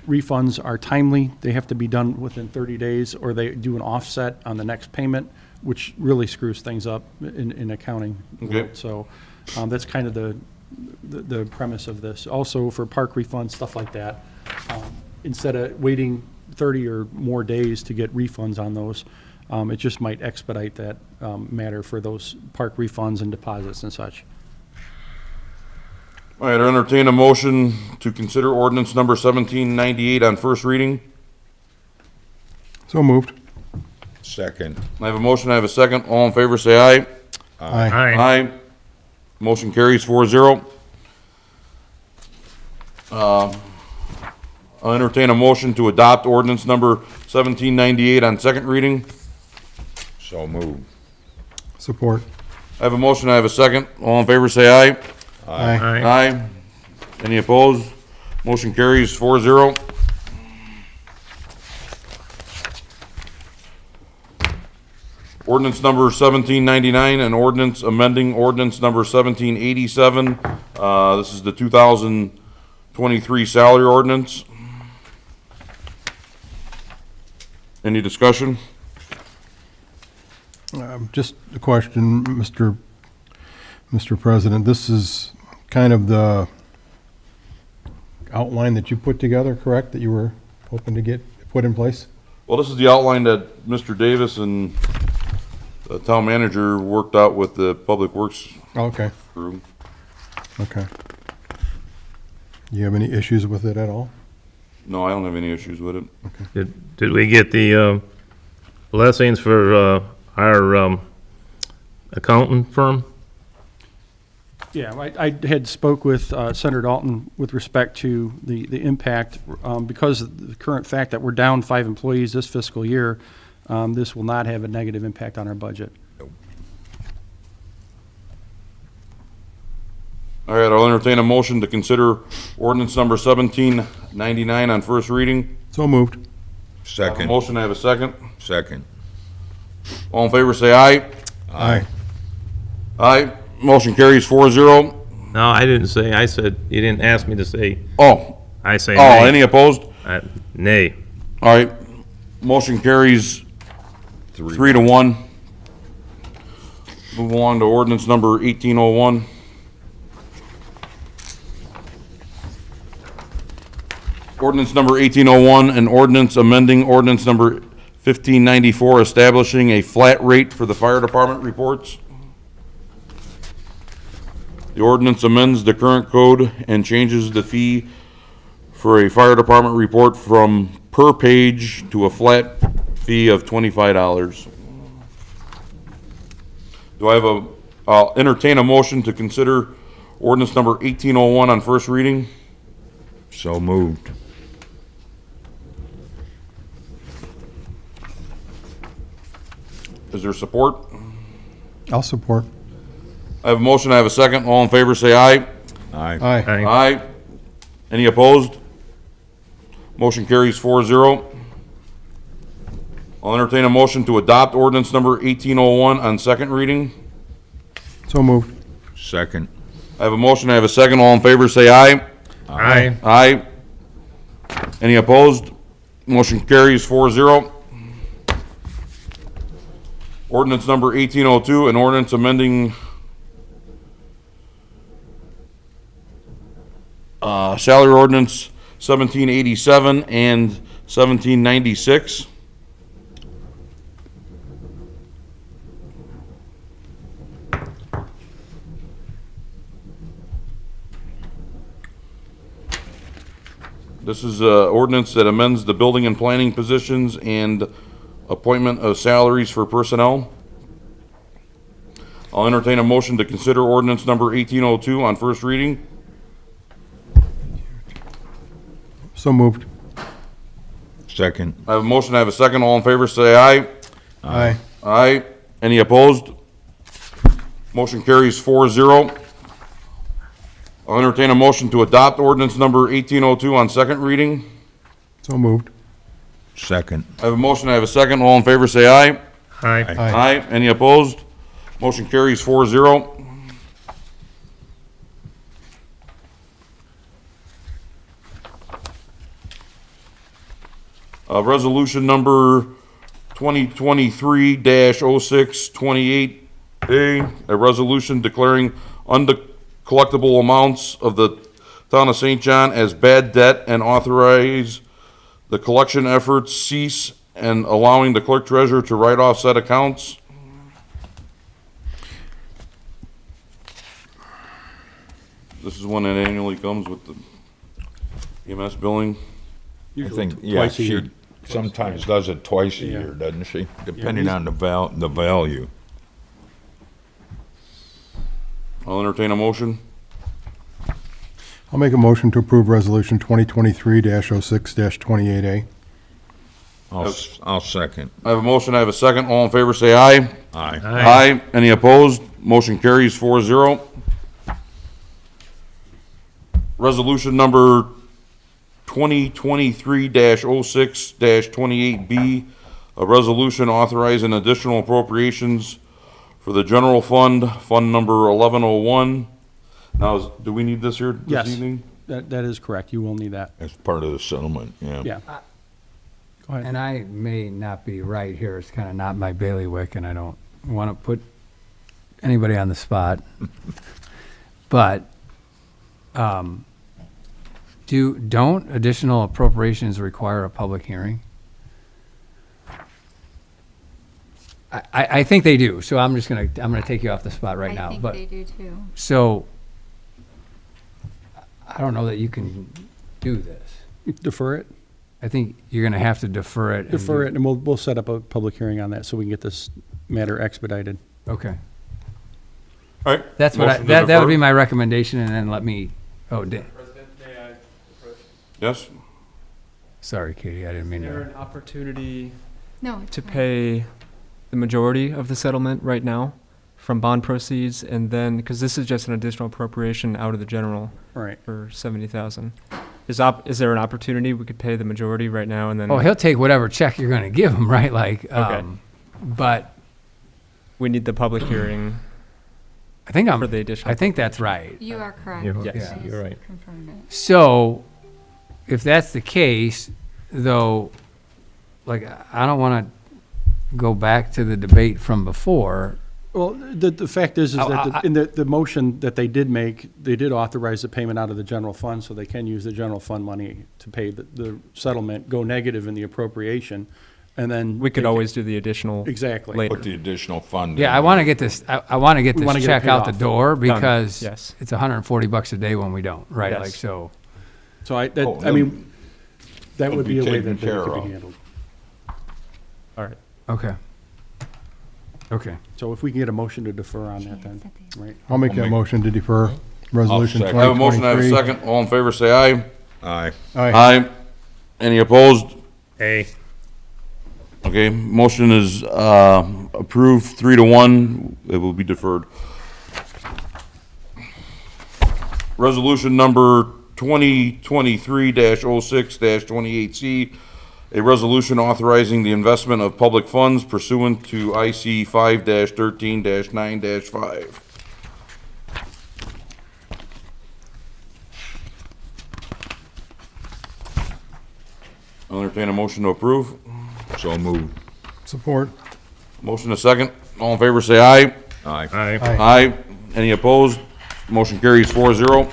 refunds are timely. They have to be done within 30 days, or they do an offset on the next payment, which really screws things up in accounting. Okay. So that's kind of the premise of this. Also, for park refunds, stuff like that, instead of waiting 30 or more days to get refunds on those, it just might expedite that matter for those park refunds and deposits and such. All right, I entertain a motion to consider ordinance number 1798 on first reading. So moved. Second. I have a motion, I have a second. All in favor, say aye. Aye. Aye. Motion carries 4-0. I'll entertain a motion to adopt ordinance number 1798 on second reading. So moved. Support. I have a motion, I have a second. All in favor, say aye. Aye. Aye. Any opposed? Motion carries 4-0. Ordinance number 1799, an ordinance amending ordinance number 1787. This is the 2023 salary ordinance. Any discussion? Just a question, Mr. President. This is kind of the outline that you put together, correct? That you were hoping to get put in place? Well, this is the outline that Mr. Davis and the town manager worked out with the Public Works Okay, crew. okay. Do you have any issues with it at all? No, I don't have any issues with it. Did we get the blessings for our accountant firm? Yeah, I had spoke with Senator Dalton with respect to the impact, because of the current fact that we're down 5 employees this fiscal year, this will not have a negative impact on our budget. All right, I'll entertain a motion to consider ordinance number 1799 on first reading. So moved. I have a Second. motion, I have a second. Second. All in favor, say aye. Aye. Aye. Motion carries 4-0. No, I didn't say, I said, you didn't ask me to say, Oh, I say oh, nay. any opposed? Nay. All right, motion carries 3-1. Move along to ordinance number 1801. Ordinance number 1801, an ordinance amending ordinance number 1594, establishing a flat rate for the fire department reports. The ordinance amends the current code and changes the fee for a fire department report from per page to a flat fee of $25. Do I have I'll entertain a motion to consider ordinance number 1801 on first reading. So moved. Is there support? I'll support. I have a motion, I have a second. All in favor, say aye. Aye. Aye. Aye. Any opposed? Motion carries 4-0. I'll entertain a motion to adopt ordinance number 1801 on second reading. So moved. Second. I have a motion, I have a second. All in favor, say aye. Aye. Aye. Any opposed? Motion carries 4-0. Ordinance number 1802, an ordinance amending salary ordinance 1787 and 1796. This is an ordinance that amends the building and planning positions and appointment of salaries for personnel. I'll entertain a motion to consider ordinance number 1802 on first reading. So moved. Second. I have a motion, I have a second. All in favor, say aye. Aye. Aye. Any opposed? Motion carries 4-0. I'll entertain a motion to adopt ordinance number 1802 on second reading. So moved. Second. I have a motion, I have a second. All in favor, say aye. Aye. Aye. Any opposed? Motion carries 4-0. Resolution number 2023-0628A, a resolution declaring uncollectible amounts of the town of St. John as bad debt and authorize the collection efforts cease and allowing the clerk treasurer to write off said accounts. This is one that annually comes with the EMS billing. I think, yeah, twice a she year. sometimes does it twice a year, doesn't she? Depending on the value. I'll entertain a motion. I'll make a motion to approve Resolution 2023-06-28A. I'll second. I have a motion, I have a second. All in favor, say aye. Aye. Aye. Any opposed? Motion carries 4-0. Resolution number 2023-06-28B, a resolution authorizing additional appropriations for the general fund, fund number 1101. Now, do we need this here Yes. this evening? That is correct. You will need that. As part of the settlement, yeah. Yeah. Go ahead. And I may not be right here, it's kind of not my bailiwick, and I don't want to put anybody on the spot. But, don't additional appropriations require a public hearing? I think they do, so I'm gonna take you off the spot right now. I think But they do too. so, I don't know that you can do this. Defer it? I think you're gonna have to defer it. and Defer do- it, and we'll set up a public hearing on that so we can get this matter expedited. Okay. All right. That's what Motion to that would defer. be my recommendation, and then let me, Yes? sorry, Katie, I didn't mean Is there to. an opportunity No, it's to fine. pay the majority of the settlement right now from bond proceeds, and then, because this is just an additional appropriation out of the general All right. for 70,000. Is there an opportunity we could pay the majority right now and then Oh, he'll take whatever check you're gonna give him, right? Like, Okay. but we need the public hearing I think for the additional? I think that's right. You are correct. You're- Yes. I you're right. just confirmed it. So, if that's the case, though, like, I don't wanna go back to the debate from before. Well, the fact is that in the motion that they did make, they did authorize the payment out of the general fund, so they can use the general fund money to pay the settlement, go negative in the appropriation, and then. We could take it- always do the additional Exactly. later. Put the additional fund. Yeah, in I wanna there. get this, I wanna get We wanna this get it check paid out the off. door, Done. because Yes. it's $140 a day when we don't, right? Yes. Like, so. So I Oh, mean, that it'll would be be a way taken that it care could of. be handled. All right. Okay. Okay. So if we can get a motion to defer on that then, right? I'll make that motion to defer Resolution second. I have a motion, I have a 2023. second. All in favor, say aye. Aye. Aye. Aye. Any opposed? Hey. Okay, motion is approved 3-1. It will be deferred. Resolution number 2023-06-28C, a resolution authorizing the investment of public funds pursuant to IC 5-13-9-5. I'll entertain a motion to approve. So moved. Support. Motion a second. All in favor, say aye. Aye. Aye. Aye. Any opposed? Motion carries 4-0.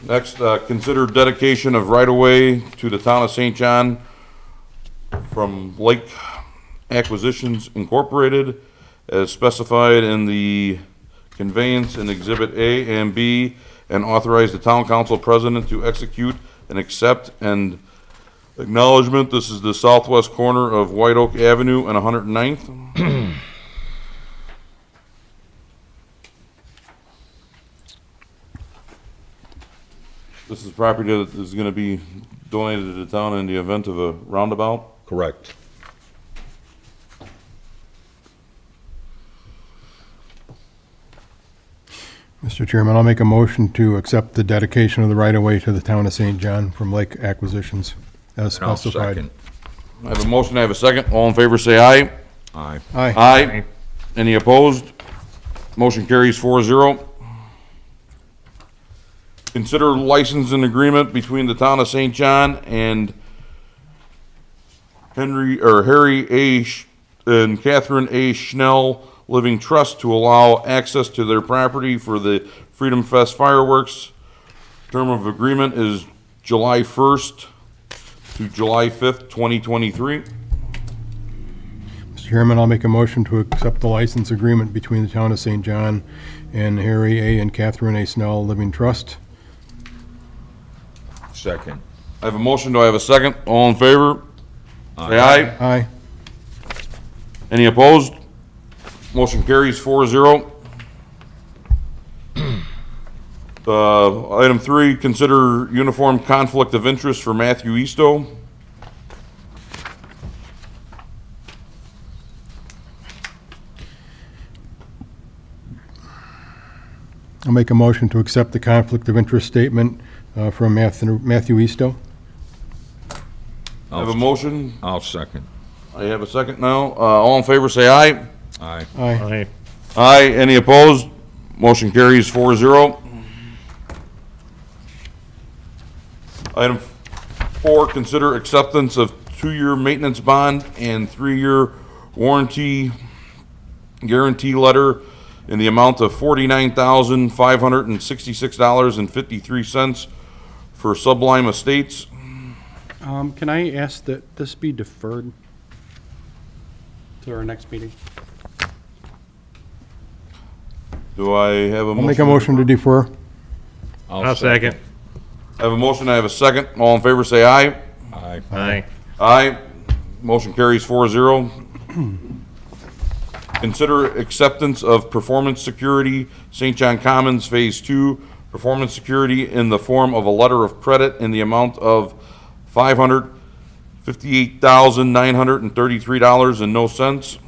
Next, consider dedication of right-of-way to the town of St. John from Lake Acquisitions Incorporated as specified in the conveyance in Exhibit A and B, and authorize the town council president to execute and accept and acknowledgement. This is the southwest corner of White Oak Avenue and 109th. This is property that is going to be donated to the town in the event of a roundabout. Correct. Mr. Chairman, I'll make a motion to accept the dedication of the right-of-way to the town of St. John from Lake Acquisitions as And I'll specified. second. I have a motion, I have a second. All in favor, say aye. Aye. Aye. Aye. Any opposed? Motion carries 4-0. Consider licensing agreement between the town of St. John and Harry A. And Catherine A. Schnell Living Trust to allow access to their property for the Freedom Fest fireworks. Term of agreement is July 1st to July 5th, 2023. Mr. Chairman, I'll make a motion to accept the license agreement between the town of St. John and Harry A. and Catherine A. Snell Living Trust. Second. I have a motion, do I have a second? All in favor? Say aye. Aye. Any opposed? Motion carries 4-0. Item 3, consider uniform conflict of interest for Matthew Easto. I'll make a motion to accept the conflict of interest statement from Matthew Easto. I have a motion. I'll second. I have a second now. All in favor, say aye. Aye. Aye. Aye. Any opposed? Motion carries 4-0. Item 4, consider acceptance of 2-year maintenance bond and 3-year warranty guarantee letter in the amount of $49,566.53 for Sublime Estates. Can I ask that this be deferred to our next meeting? Do I have a I'll motion? make a motion to defer. I'll second. I have a motion, I have a second. All in favor, say aye. Aye. Aye. Aye. Motion carries 4-0. Consider acceptance of Performance Security, St. John Commons Phase 2, Performance Security in the form of a letter of credit in the amount of $558,933 and no cents.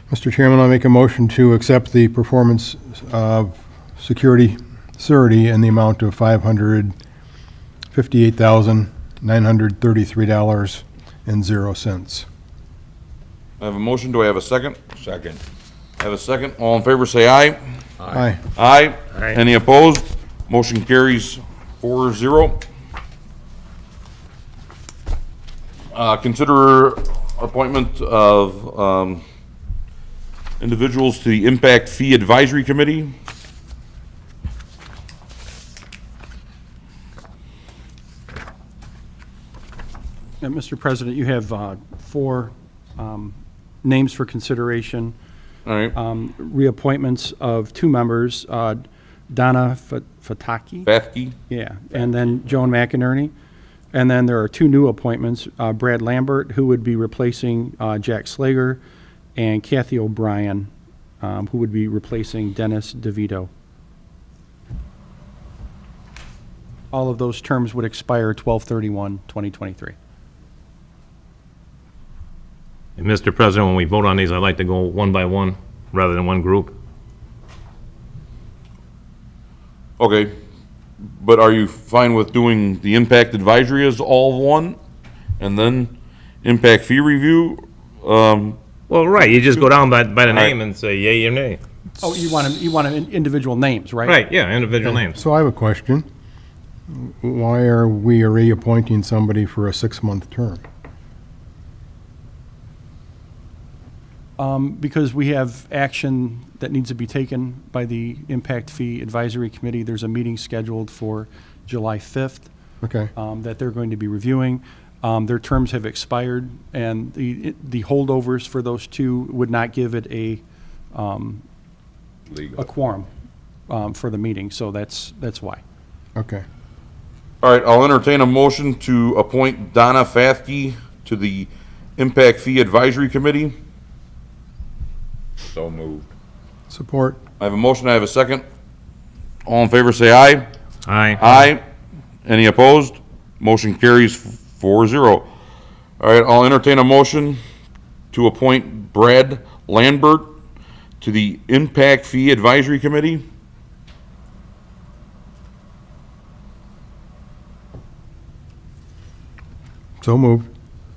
Mr. Chairman, I'll make a motion to accept the performance security surety in the amount of $558,933.00. I have a motion. Do I have a second? Second. I have a second. All in favor, say aye. Aye. Aye. Aye. Any opposed? Motion carries 4-0. Consider appointment of individuals to the Impact Fee Advisory Committee. Mr. President, you have 4 names for consideration. All right. Reappointments of 2 members, Donna Fataki. Bathke. Yeah, and then Joan McInerney. And then there are 2 new appointments, Brad Lambert, who would be replacing Jack Slager, and Kathy O'Brien, who would be replacing Dennis DeVito. All of those terms would expire 12/31/2023. And Mr. President, when we vote on these, I'd like to go one by one rather than one group. Okay, but are you fine with doing the impact advisory as all one, and then impact fee review? Well, right, you just go down by the right. name and say yay or nay. Oh, you want individual names, right? Right, yeah, individual names. So I have a question. Why are we reappointing somebody for a 6-month term? Because we have action that needs to be taken by the Impact Fee Advisory Committee. There's a meeting scheduled for July 5th. Okay. That they're going to be reviewing. Their terms have expired, and the holdovers for those two would not give it a Legal. quorum for the meeting, so that's why. Okay. All right, I'll entertain a motion to appoint Donna Fathke to the Impact Fee Advisory Committee. So moved. Support. I have a motion, I have a second. All in favor, say aye. Aye. Aye. Any opposed? Motion carries 4-0. All right, I'll entertain a motion to appoint Brad Lambert to the Impact Fee Advisory Committee. So moved.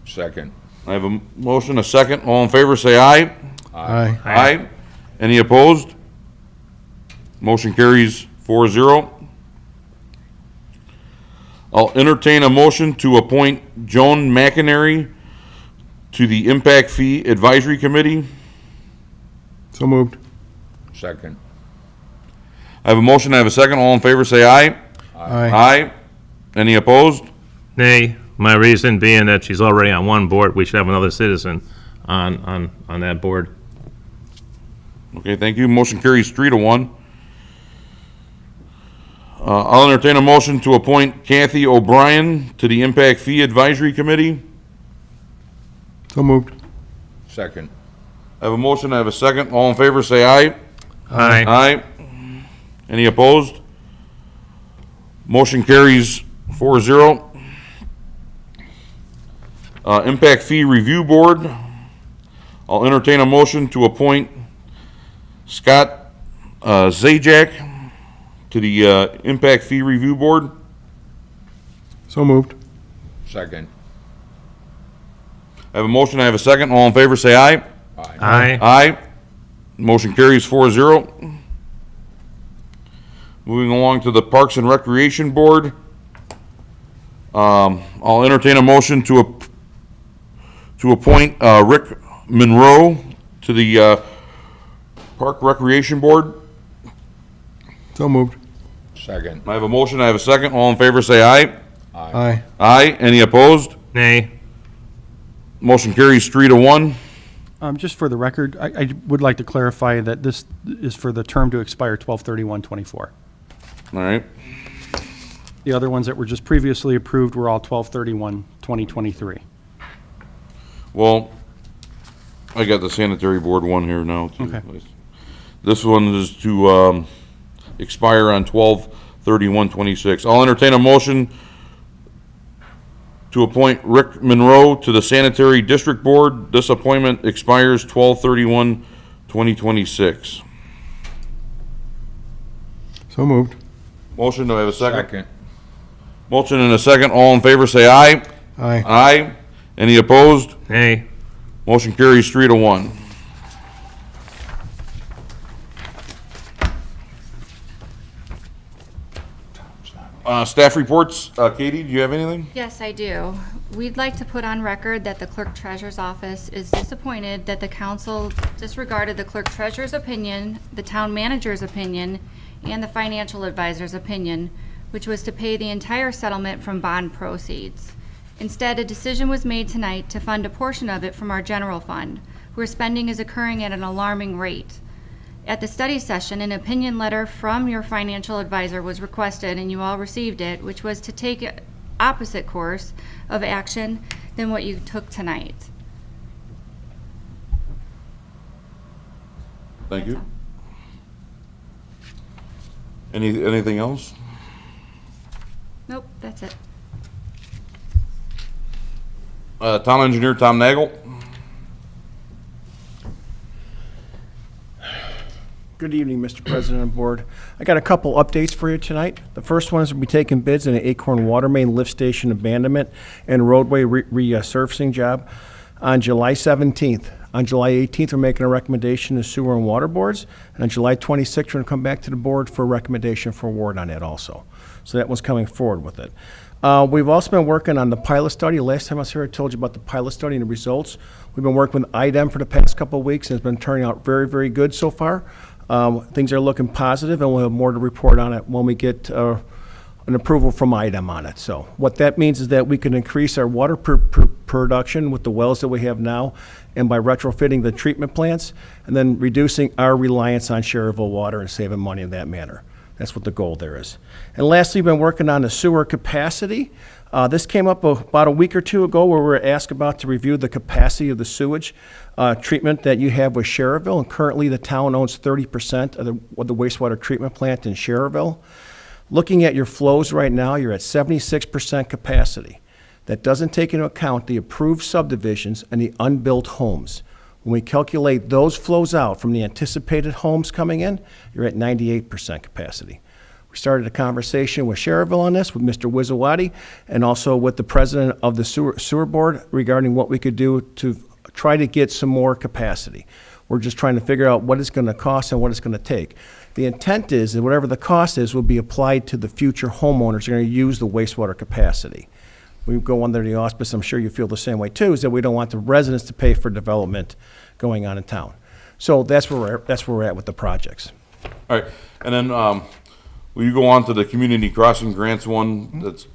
Second. I have a motion, a second. All in favor, say aye. Aye. Aye. Any opposed? Motion carries 4-0. I'll entertain a motion to appoint Joan McInerney to the Impact Fee Advisory Committee. So moved. Second. I have a motion, I have a second. All in favor, say aye. Aye. Aye. Any opposed? Nay. My reason being that she's already on one board, we should have another citizen on that board. Okay, thank you. Motion carries 3-1. I'll entertain a motion to appoint Kathy O'Brien to the Impact Fee Advisory Committee. So moved. Second. I have a motion, I have a second. All in favor, say aye. Aye. Aye. Any opposed? Motion carries 4-0. Impact Fee Review Board. I'll entertain a motion to appoint Scott Zajac to the Impact Fee Review Board. So moved. Second. I have a motion, I have a second. All in favor, say aye. Aye. Aye. Motion carries 4-0. Moving along to the Parks and Recreation Board. I'll entertain a motion to appoint Rick Monroe to the Park Recreation Board. So moved. Second. I have a motion, I have a second. All in favor, say aye. Aye. Aye. Any opposed? Nay. Motion carries 3-1. Just for the record, I would like to clarify that this is for the term to expire 12/31/24. All right. The other ones that were just previously approved were all 12/31/2023. Well, I got the sanitary board one here now, too. Okay. This one is to expire on 12/31/26. I'll entertain a motion to appoint Rick Monroe to the Sanitary District Board. This appointment expires 12/31/2026. So moved. Motion, do I have a second? Second. Motion and a second. All in favor, say aye. Aye. Aye. Any opposed? Nay. Motion carries 3-1. Staff reports. Katie, do you have anything? Yes, I do. We'd like to put on record that the Clerk Treasurer's Office is disappointed that the council disregarded the Clerk Treasurer's opinion, the Town Manager's opinion, and the Financial Advisor's opinion, which was to pay the entire settlement from bond proceeds. Instead, a decision was made tonight to fund a portion of it from our general fund, where spending is occurring at an alarming rate. At the study session, an opinion letter from your financial advisor was requested, and you all received it, which was to take an opposite course of action than what you took tonight. Thank you. Anything else? Nope, that's it. Town Engineer Tom Nagel. Good evening, Mr. President and Board. I got a couple updates for you tonight. The first one is we'll be taking bids in an Acorn Water Main Lift Station abandonment and roadway resurfacing job on July 17th. On July 18th, we're making a recommendation to sewer and water boards. And on July 26th, we're going to come back to the board for a recommendation for award on that also. So that one's coming forward with it. We've also been working on the pilot study. Last time I was here, I told you about the pilot study and the results. We've been working with IDEM for the past couple of weeks, and it's been turning out very, very good so far. Things are looking positive, and we'll have more to report on it when we get an approval from IDEM on it. So what that means is that we can increase our water production with the wells that we have now, and by retrofitting the treatment plants, and then reducing our reliance on Schererville water and saving money in that manner. That's what the goal there is. And lastly, we've been working on the sewer capacity. This came up about a week or two ago where we were asked about to review the capacity of the sewage treatment that you have with Schererville. And currently, the town owns 30% of the wastewater treatment plant in Schererville. Looking at your flows right now, you're at 76% capacity. That doesn't take into account the approved subdivisions and the unbuilt homes. When we calculate those flows out from the anticipated homes coming in, you're at 98% capacity. We started a conversation with Schererville on this, with Mr. Wizawati, and also with the president of the sewer board regarding what we could do to try to get some more capacity. We're just trying to figure out what it's going to cost and what it's going to take. The intent is that whatever the cost is will be applied to the future homeowners who are going to use the wastewater capacity. We go under the auspice, I'm sure you feel the same way too, is that we don't want the residents to pay for development going on in town. So that's where we're at with the projects. All right, and then will you go on to the community crossing grants one that's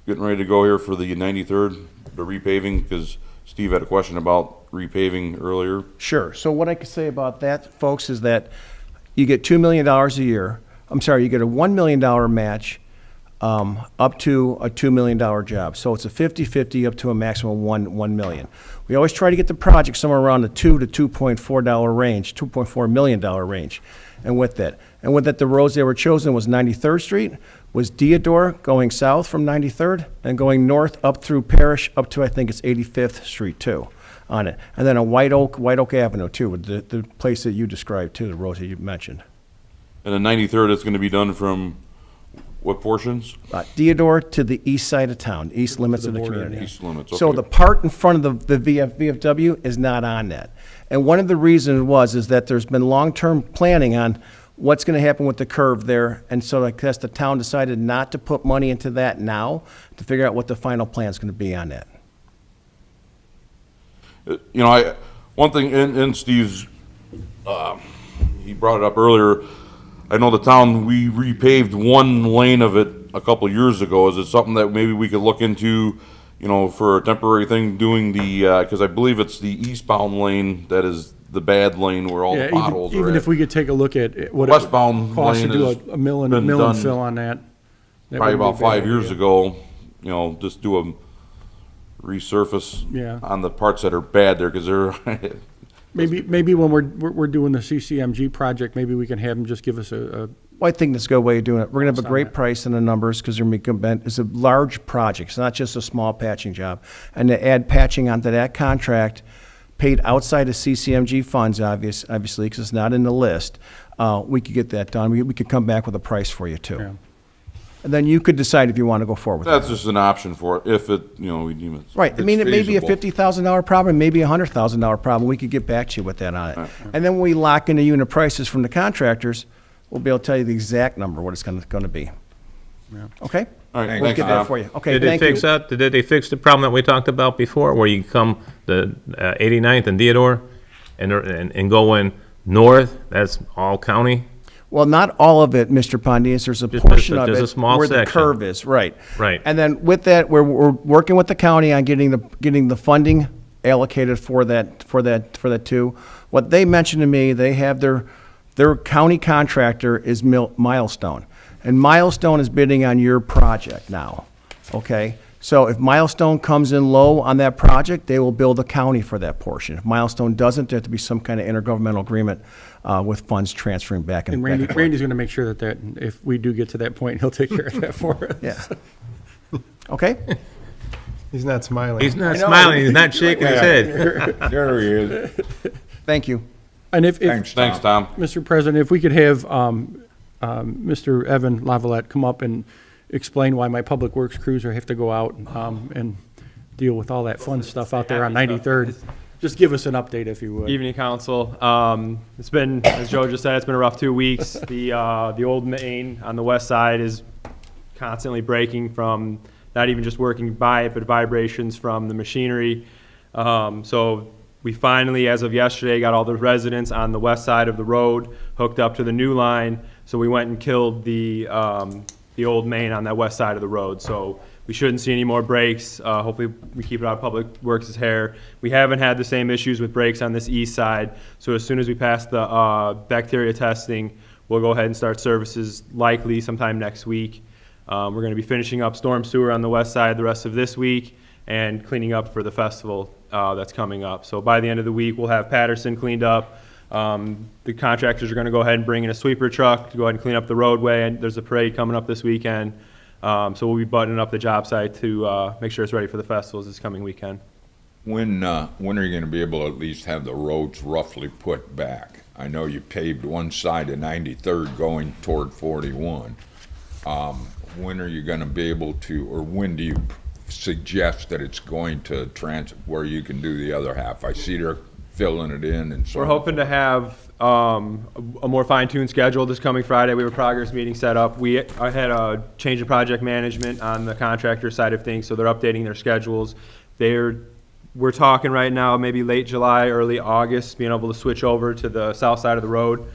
getting ready to go here for the 93rd, the repaving, because Steve had a question about repaving earlier. Sure. So what I can say about that, folks, is that you get $2 million a year. I'm sorry, you get a $1 million match up to a $2 million job. So it's a 50-50 up to a maximum of $1 million. We always try to get the project somewhere around the $2 to $2.4 range, $2.4 million range. And with that, the roads that were chosen was 93rd Street, was Deodore going south from 93rd, and going north up through Parish up to, I think it's 85th Street too, on it. And then a White Oak Avenue too, with the place that you described too, the roads that you mentioned. And the 93rd is going to be done from what portions? Deodore to the east side of town, east limits of the community. East limits, So okay. the part in front of the VFW is not on that. And one of the reasons is that there's been long-term planning on what's going to happen with the curve there. And so I guess the town decided not to put money into that now to figure out what the final plan is going to be on that. You know, one thing in Steve's, he brought it up earlier. I know the town, we repaved one lane of it a couple of years ago. Is it something that maybe we could look into, you know, for a temporary thing, doing the, because I believe it's the eastbound lane that is the bad lane where all the potholes are Even at. if we could take a look at what Westbound it costs to lane do has a mill and been done fill on that. That Probably wouldn't about be a bad 5 years idea. ago, you know, just do a resurface Yeah. on the parts that are bad there, because they're, Maybe when we're doing the CCMG project, maybe we can have them just give us a Well, I think that's a good way of doing it. We're going to have a great price in the numbers because it's a large project. It's not just a small patching job. And to add patching onto that contract, paid outside of CCMG funds, obviously, because it's not in the list, we could get that done. We could come back with a price for you, too. Yeah. And then you could decide if you want to go forward with that. that's just an option for it, if it, you know, we deem it. Right, I mean, it may be a feasible. $50,000 problem, maybe a $100,000 problem, we could get back to you with that on it. And then when we lock in the unit prices from the contractors, we'll be able to tell you the exact number, what it's gonna be. Okay? All right, We'll thanks, get that Tom. for you. Okay, Did they thank you. fix that? Did they fix the problem that we talked about before, where you come the 89th and Deodore and go in north? That's all county. Well, not all of it, Mr. Pondius. There's a Just portion of there's a it small where the section. curve is, right. Right. And then with that, we're working with the county on getting the funding allocated for that too. What they mentioned to me, they have their county contractor is Milestone. And Milestone is bidding on your project now, okay? So if Milestone comes in low on that project, they will bill the county for that portion. If Milestone doesn't, there have to be some kind of intergovernmental agreement with funds transferring back and And back and forth. Randy's going to make sure that if we do get to that point, he'll take care of that for us. Yeah. Okay? He's not smiling. He's not smiling, he's not shaking his head. There he is. Thank you. And if, Thanks, Thanks, Tom. Mr. President, if we could have Mr. Evan Lavalette come up and explain why my public works crews have to go out and deal with all that fun stuff out there on 93rd. Just give us an update if you would. Evening, council. It's been, as Joe just said, it's been a rough 2 weeks. The old main on the west side is constantly breaking from not even just working by it, but vibrations from the machinery. So we finally, as of yesterday, got all the residents on the west side of the road hooked up to the new line. So we went and killed the old main on that west side of the road. So we shouldn't see any more breaks. Hopefully we keep it out of Public Works' hair. We haven't had the same issues with breaks on this east side. So as soon as we pass the bacteria testing, we'll go ahead and start services likely sometime next week. We're going to be finishing up storm sewer on the west side the rest of this week and cleaning up for the festival that's coming up. So by the end of the week, we'll have Patterson cleaned up. The contractors are going to go ahead and bring in a sweeper truck to go ahead and clean up the roadway. And there's a parade coming up this weekend. So we'll be buttoning up the job site to make sure it's ready for the festivals this coming weekend. When are you going to be able to at least have the roads roughly put back? I know you paved one side of 93rd going toward 41. When are you going to be able to, or when do you suggest that it's going to transit where you can do the other half? I see they're filling it in and so We're hoping to have a more fine-tuned schedule this coming Friday. We have a progress meeting set up. I had a change of project management on the contractor side of things, so they're updating their schedules. We're talking right now, maybe late July, early August, being able to switch over to the south side of the road.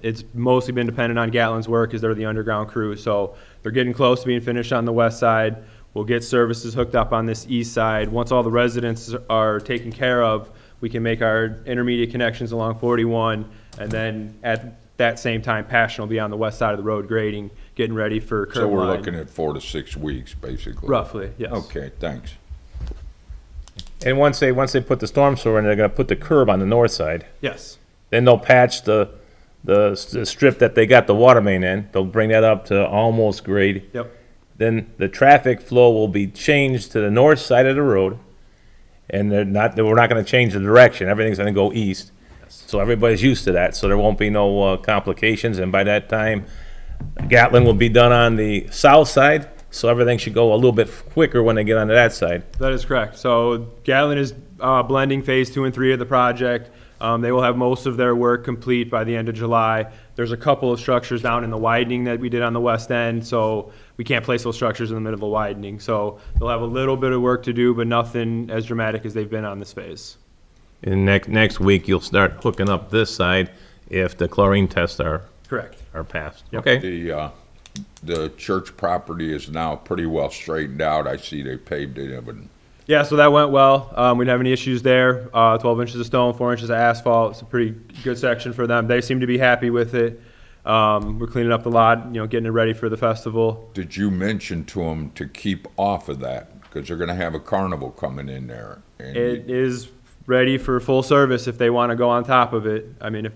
It's mostly been dependent on Gatlin's work because they're the underground crew, so they're getting close to being finished on the west side. We'll get services hooked up on this east side. Once all the residents are taken care of, we can make our intermediate connections along 41, and then at that same time, Passion will be on the west side of the road grading, getting ready for curb So we're line. looking at 4 to 6 weeks, basically. Roughly, yes. Okay, thanks. And once they put the storm sewer in, they're gonna put the curb on the north side. Yes. Then they'll patch the strip that they got the water main in. They'll bring that up to almost grade. Yep. Then the traffic flow will be changed to the north side of the road. And we're not gonna change the direction. Everything's gonna go east. So everybody's used to that, so there won't be no complications. And by that time, Gatlin will be done on the south side, so everything should go a little bit quicker when they get onto that side. That is correct. So Gatlin is blending phase 2 and 3 of the project. They will have most of their work complete by the end of July. There's a couple of structures down in the widening that we did on the west end, so we can't place those structures in the middle of the widening. So they'll have a little bit of work to do, but nothing as dramatic as they've been on this phase. And next week, you'll start hooking up this side if the chlorine tests are Correct. passed. Yep. Okay? The church property is now pretty well straightened out. I see they paved it, but Yeah, so that went well. We didn't have any issues there. 12 inches of stone, 4 inches of asphalt. It's a pretty good section for them. They seem to be happy with it. We're cleaning up the lot, getting it ready for the festival. did you mention to them to keep off of that? Because they're going to have a carnival coming in there. And It is ready for full service if they want to go on top of it. I mean,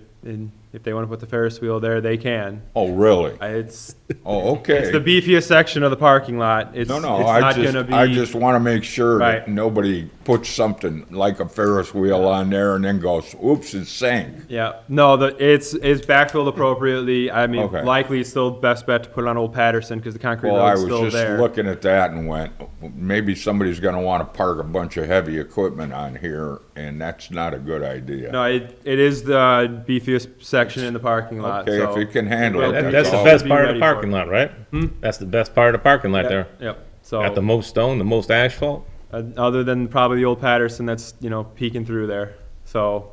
if they want to put the Ferris wheel there, they can. Oh, really? It's Oh, okay. it's the beefiest section of the parking lot. It's, No, it's I not going to be. just want to make sure Right. that nobody puts something like a Ferris wheel on there and then goes, oops, it sank. Yeah, no, it's backfilled appropriately. I mean, Okay. likely it's still best bet to put it on Old Patterson because the concrete Well, I road's was still just there. looking at that and went, maybe somebody's going to want to park a bunch of heavy equipment on here, and that's not a good idea. No, it is the beefiest section in the parking lot. Okay, so if it can handle it, we'll- That's the all. best Be part of ready the for parking it. lot, right? That's the best part of the parking lot there. Yep. So Got the most stone, the most asphalt. other than probably the Old Patterson, that's peeking through there. So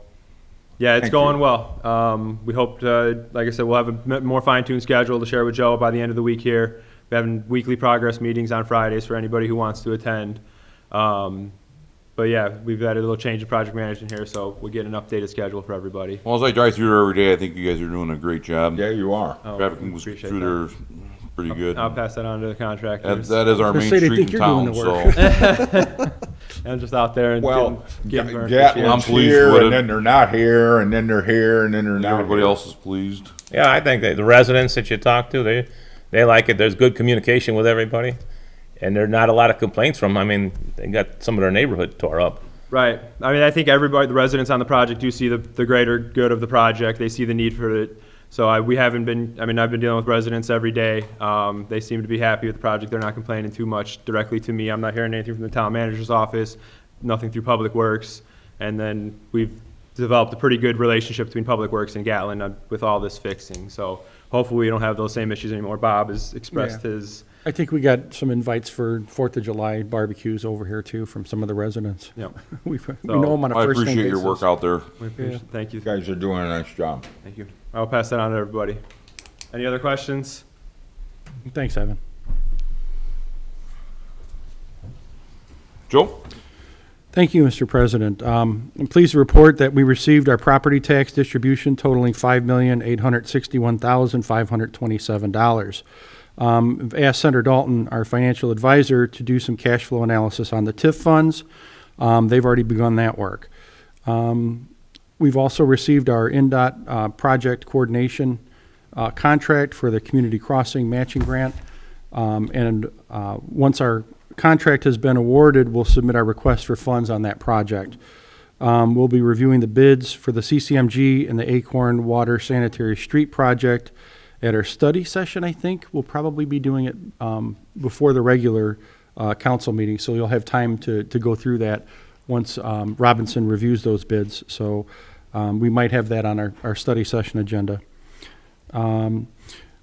yeah, it's Thank going you. well. We hope to, like I said, we'll have a more fine-tuned schedule to share with Joe by the end of the week here. We're having weekly progress meetings on Fridays for anybody who wants to attend. But yeah, we've had a little change of project management here, so we'll get an updated schedule for everybody. Well, as I drive through there every day, I think you guys are doing a great job. Yeah, you are. Oh, Traffic moves appreciate through that. there pretty good. I'll pass that on to the contractors. That is our Just main say they street think in you're town, doing so. the I'm just out there and Well, getting burnt. Gatlin's I'm pleased here, with and it. then they're not here, and then they're here, and then they're not. Everybody here. else is pleased. Yeah, I think that the residents that you talk to, they like it. There's good communication with everybody. And there are not a lot of complaints from 'em. I mean, they got some of their neighborhood tore up. Right. I mean, I think everybody, the residents on the project do see the greater good of the project. They see the need for it. So I've been dealing with residents every day. They seem to be happy with the project. They're not complaining too much directly to me. I'm not hearing anything from the town manager's office, nothing through Public Works. And then we've developed a pretty good relationship between Public Works and Gatlin with all this fixing. So hopefully we don't have those same issues anymore. Bob has expressed Yeah. his, I think we got some invites for 4th of July barbecues over here too from some of the residents. Yep. We know them on a I first name appreciate your basis. work out there. we appreciate, thank you. You guys are doing a nice job. Thank you. I'll pass that on to everybody. Any other questions? Thanks, Evan. Joe? Thank you, Mr. President. I'm pleased to report that we received our property tax distribution totaling $5,861,527. I've asked Senator Dalton, our financial advisor, to do some cash flow analysis on the TIF funds. They've already begun that work. We've also received our NDOT project coordination contract for the community crossing matching grant. Once our contract has been awarded, we'll submit our request for funds on that project. We'll be reviewing the bids for the CCMG and the Acorn Water Sanitary Street project at our study session, I think. We'll probably be doing it before the regular council meeting, so you'll have time to go through that once Robinson reviews those bids. So we might have that on our study session agenda.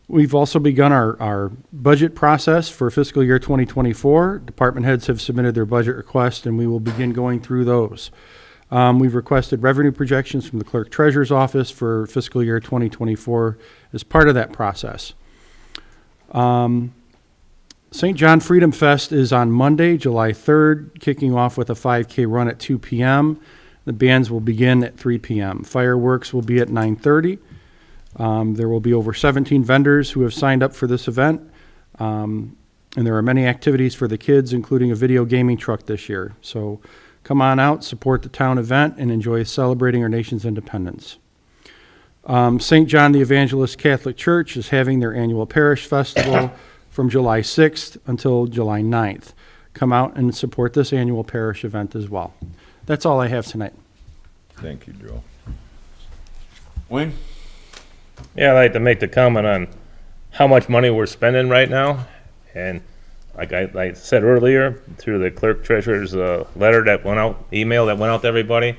We've also begun our budget process for fiscal year 2024. Department heads have submitted their budget requests, and we will begin going through those. We've requested revenue projections from the clerk treasurer's office for fiscal year 2024 as part of that process. St. John Freedom Fest is on Monday, July 3rd, kicking off with a 5K run at 2 p.m. The bands will begin at 3 p.m. Fireworks will be at 9:30. There will be over 17 vendors who have signed up for this event, and there are many activities for the kids, including a video gaming truck this year. So come on out, support the town event, and enjoy celebrating our nation's independence. St. John the Evangelist Catholic Church is having their annual parish festival from July 6th until July 9th. Come out and support this annual parish event as well. That's all I have tonight. Thank you, Joe. Wayne? Yeah, I'd like to make the comment on how much money we're spending right now. And like I said earlier, through the clerk treasurer's letter that went out, email that went out to everybody,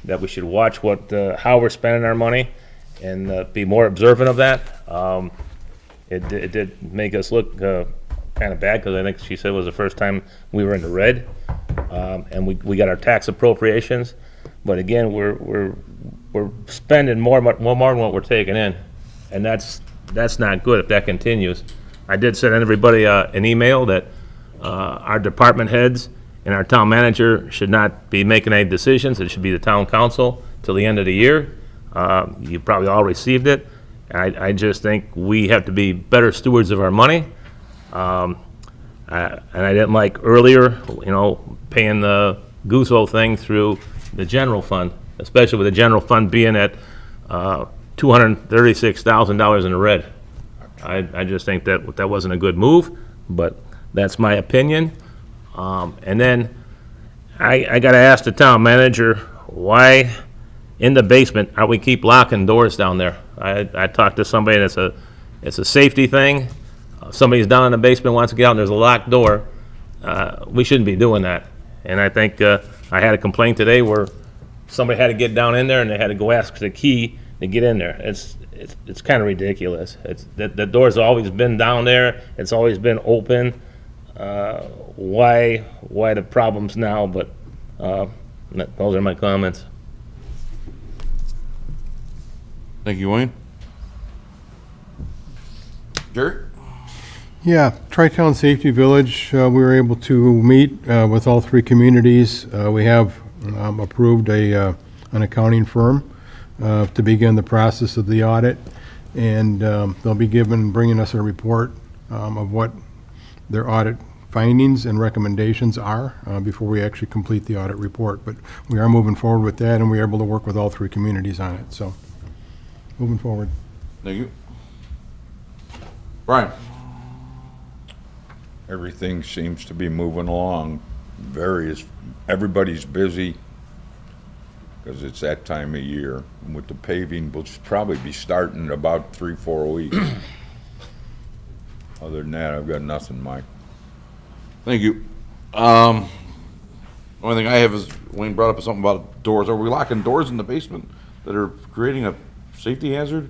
that we should watch how we're spending our money and be more observant of that. It did make us look kind of bad, because I think she said it was the first time we were in the red. And we got our tax appropriations. But again, we're spending more than what we're taking in, and that's not good if that continues. I did send everybody an email that our department heads and our town manager should not be making any decisions. It should be the town council till the end of the year. You probably all received it. And I just think we have to be better stewards of our money. And I didn't like earlier, paying the Guzzo thing through the general fund, especially with the general fund being at $236,000 in the red. I just think that wasn't a good move, but that's my opinion. And then I got to ask the town manager, why in the basement are we keep locking doors down there? I talked to somebody, and it's a safety thing. Somebody's down in the basement, wants to get out, and there's a locked door. We shouldn't be doing that. And I think I had a complaint today where somebody had to get down in there and they had to go ask for the key to get in there. It's kind of ridiculous. The door's always been down there. It's always been open. Why the problems now? But those are my comments. Thank you, Wayne. Jerry? Yeah, Tri-Town Safety Village, we were able to meet with all three communities. We have approved an accounting firm to begin the process of the audit, and they'll be bringing us a report of what their audit findings and recommendations are before we actually complete the audit report. But we are moving forward with that, and we're able to work with all three communities on it, so moving forward. Thank you. Brian? Everything seems to be moving along. Everybody's busy because it's that time of year. And with the paving, we'll probably be starting in about 3-4 weeks. Other than that, I've got nothing, Mike. Thank you. Only thing I have is, Wayne brought up something about doors. Are we locking doors in the basement that are creating a safety hazard?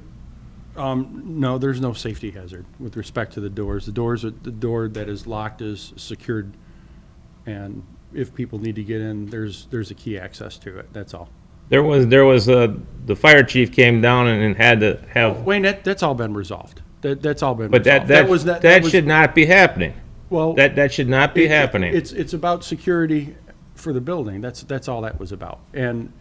No, there's no safety hazard with respect to the doors. The door that is locked is secured, and if people need to get in, there's a key access to it, that's all. There was, the fire chief came down and had to have, Wayne, that's all been resolved. That's all been but resolved. that should not be happening. Well, That should not be happening. It's about security for the building. That's all that was about. And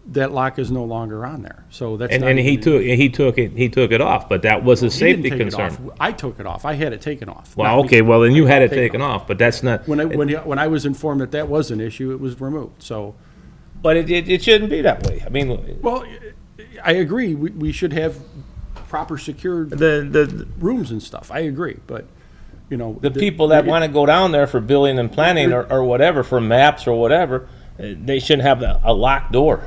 that lock is no longer on there. So that's And not he even- took it off, but that was a He safety didn't take it off. concern. I took it off. I had it taken off. Well, Not okay, me. well, then you had it Taken taken off, but that's not, When I was informed that that was an issue, it was removed, so. but it shouldn't be that way. I mean, Well, I agree, we should have proper secured the rooms and stuff, I agree, but, you know. the people that want to go down there for building and planning or whatever, for maps or whatever, they shouldn't have a locked door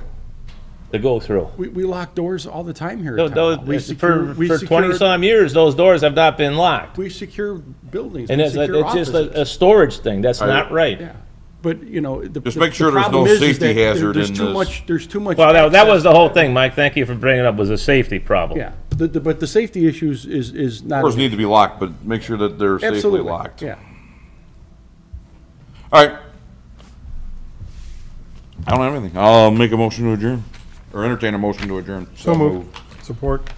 to go through. We lock doors all the time here at Those, town. We secure- we for secure- 20-some years, those doors have not been locked. We secure buildings, And we it's secure just offices. a storage thing. That's not right. Yeah, but, you know, the. Just the- make sure the there's no problem is safety that there- hazard there's in too this. much. There's too much. Well, that was access. the whole thing, Mike. Thank you for bringing it up, was a safety problem. Yeah, but the safety issues is not. Doors need to be locked, but make sure that they're safely Absolutely, locked. yeah. All right. I don't have anything. I'll make a motion to adjourn, or entertain a motion to adjourn. So moved. Support.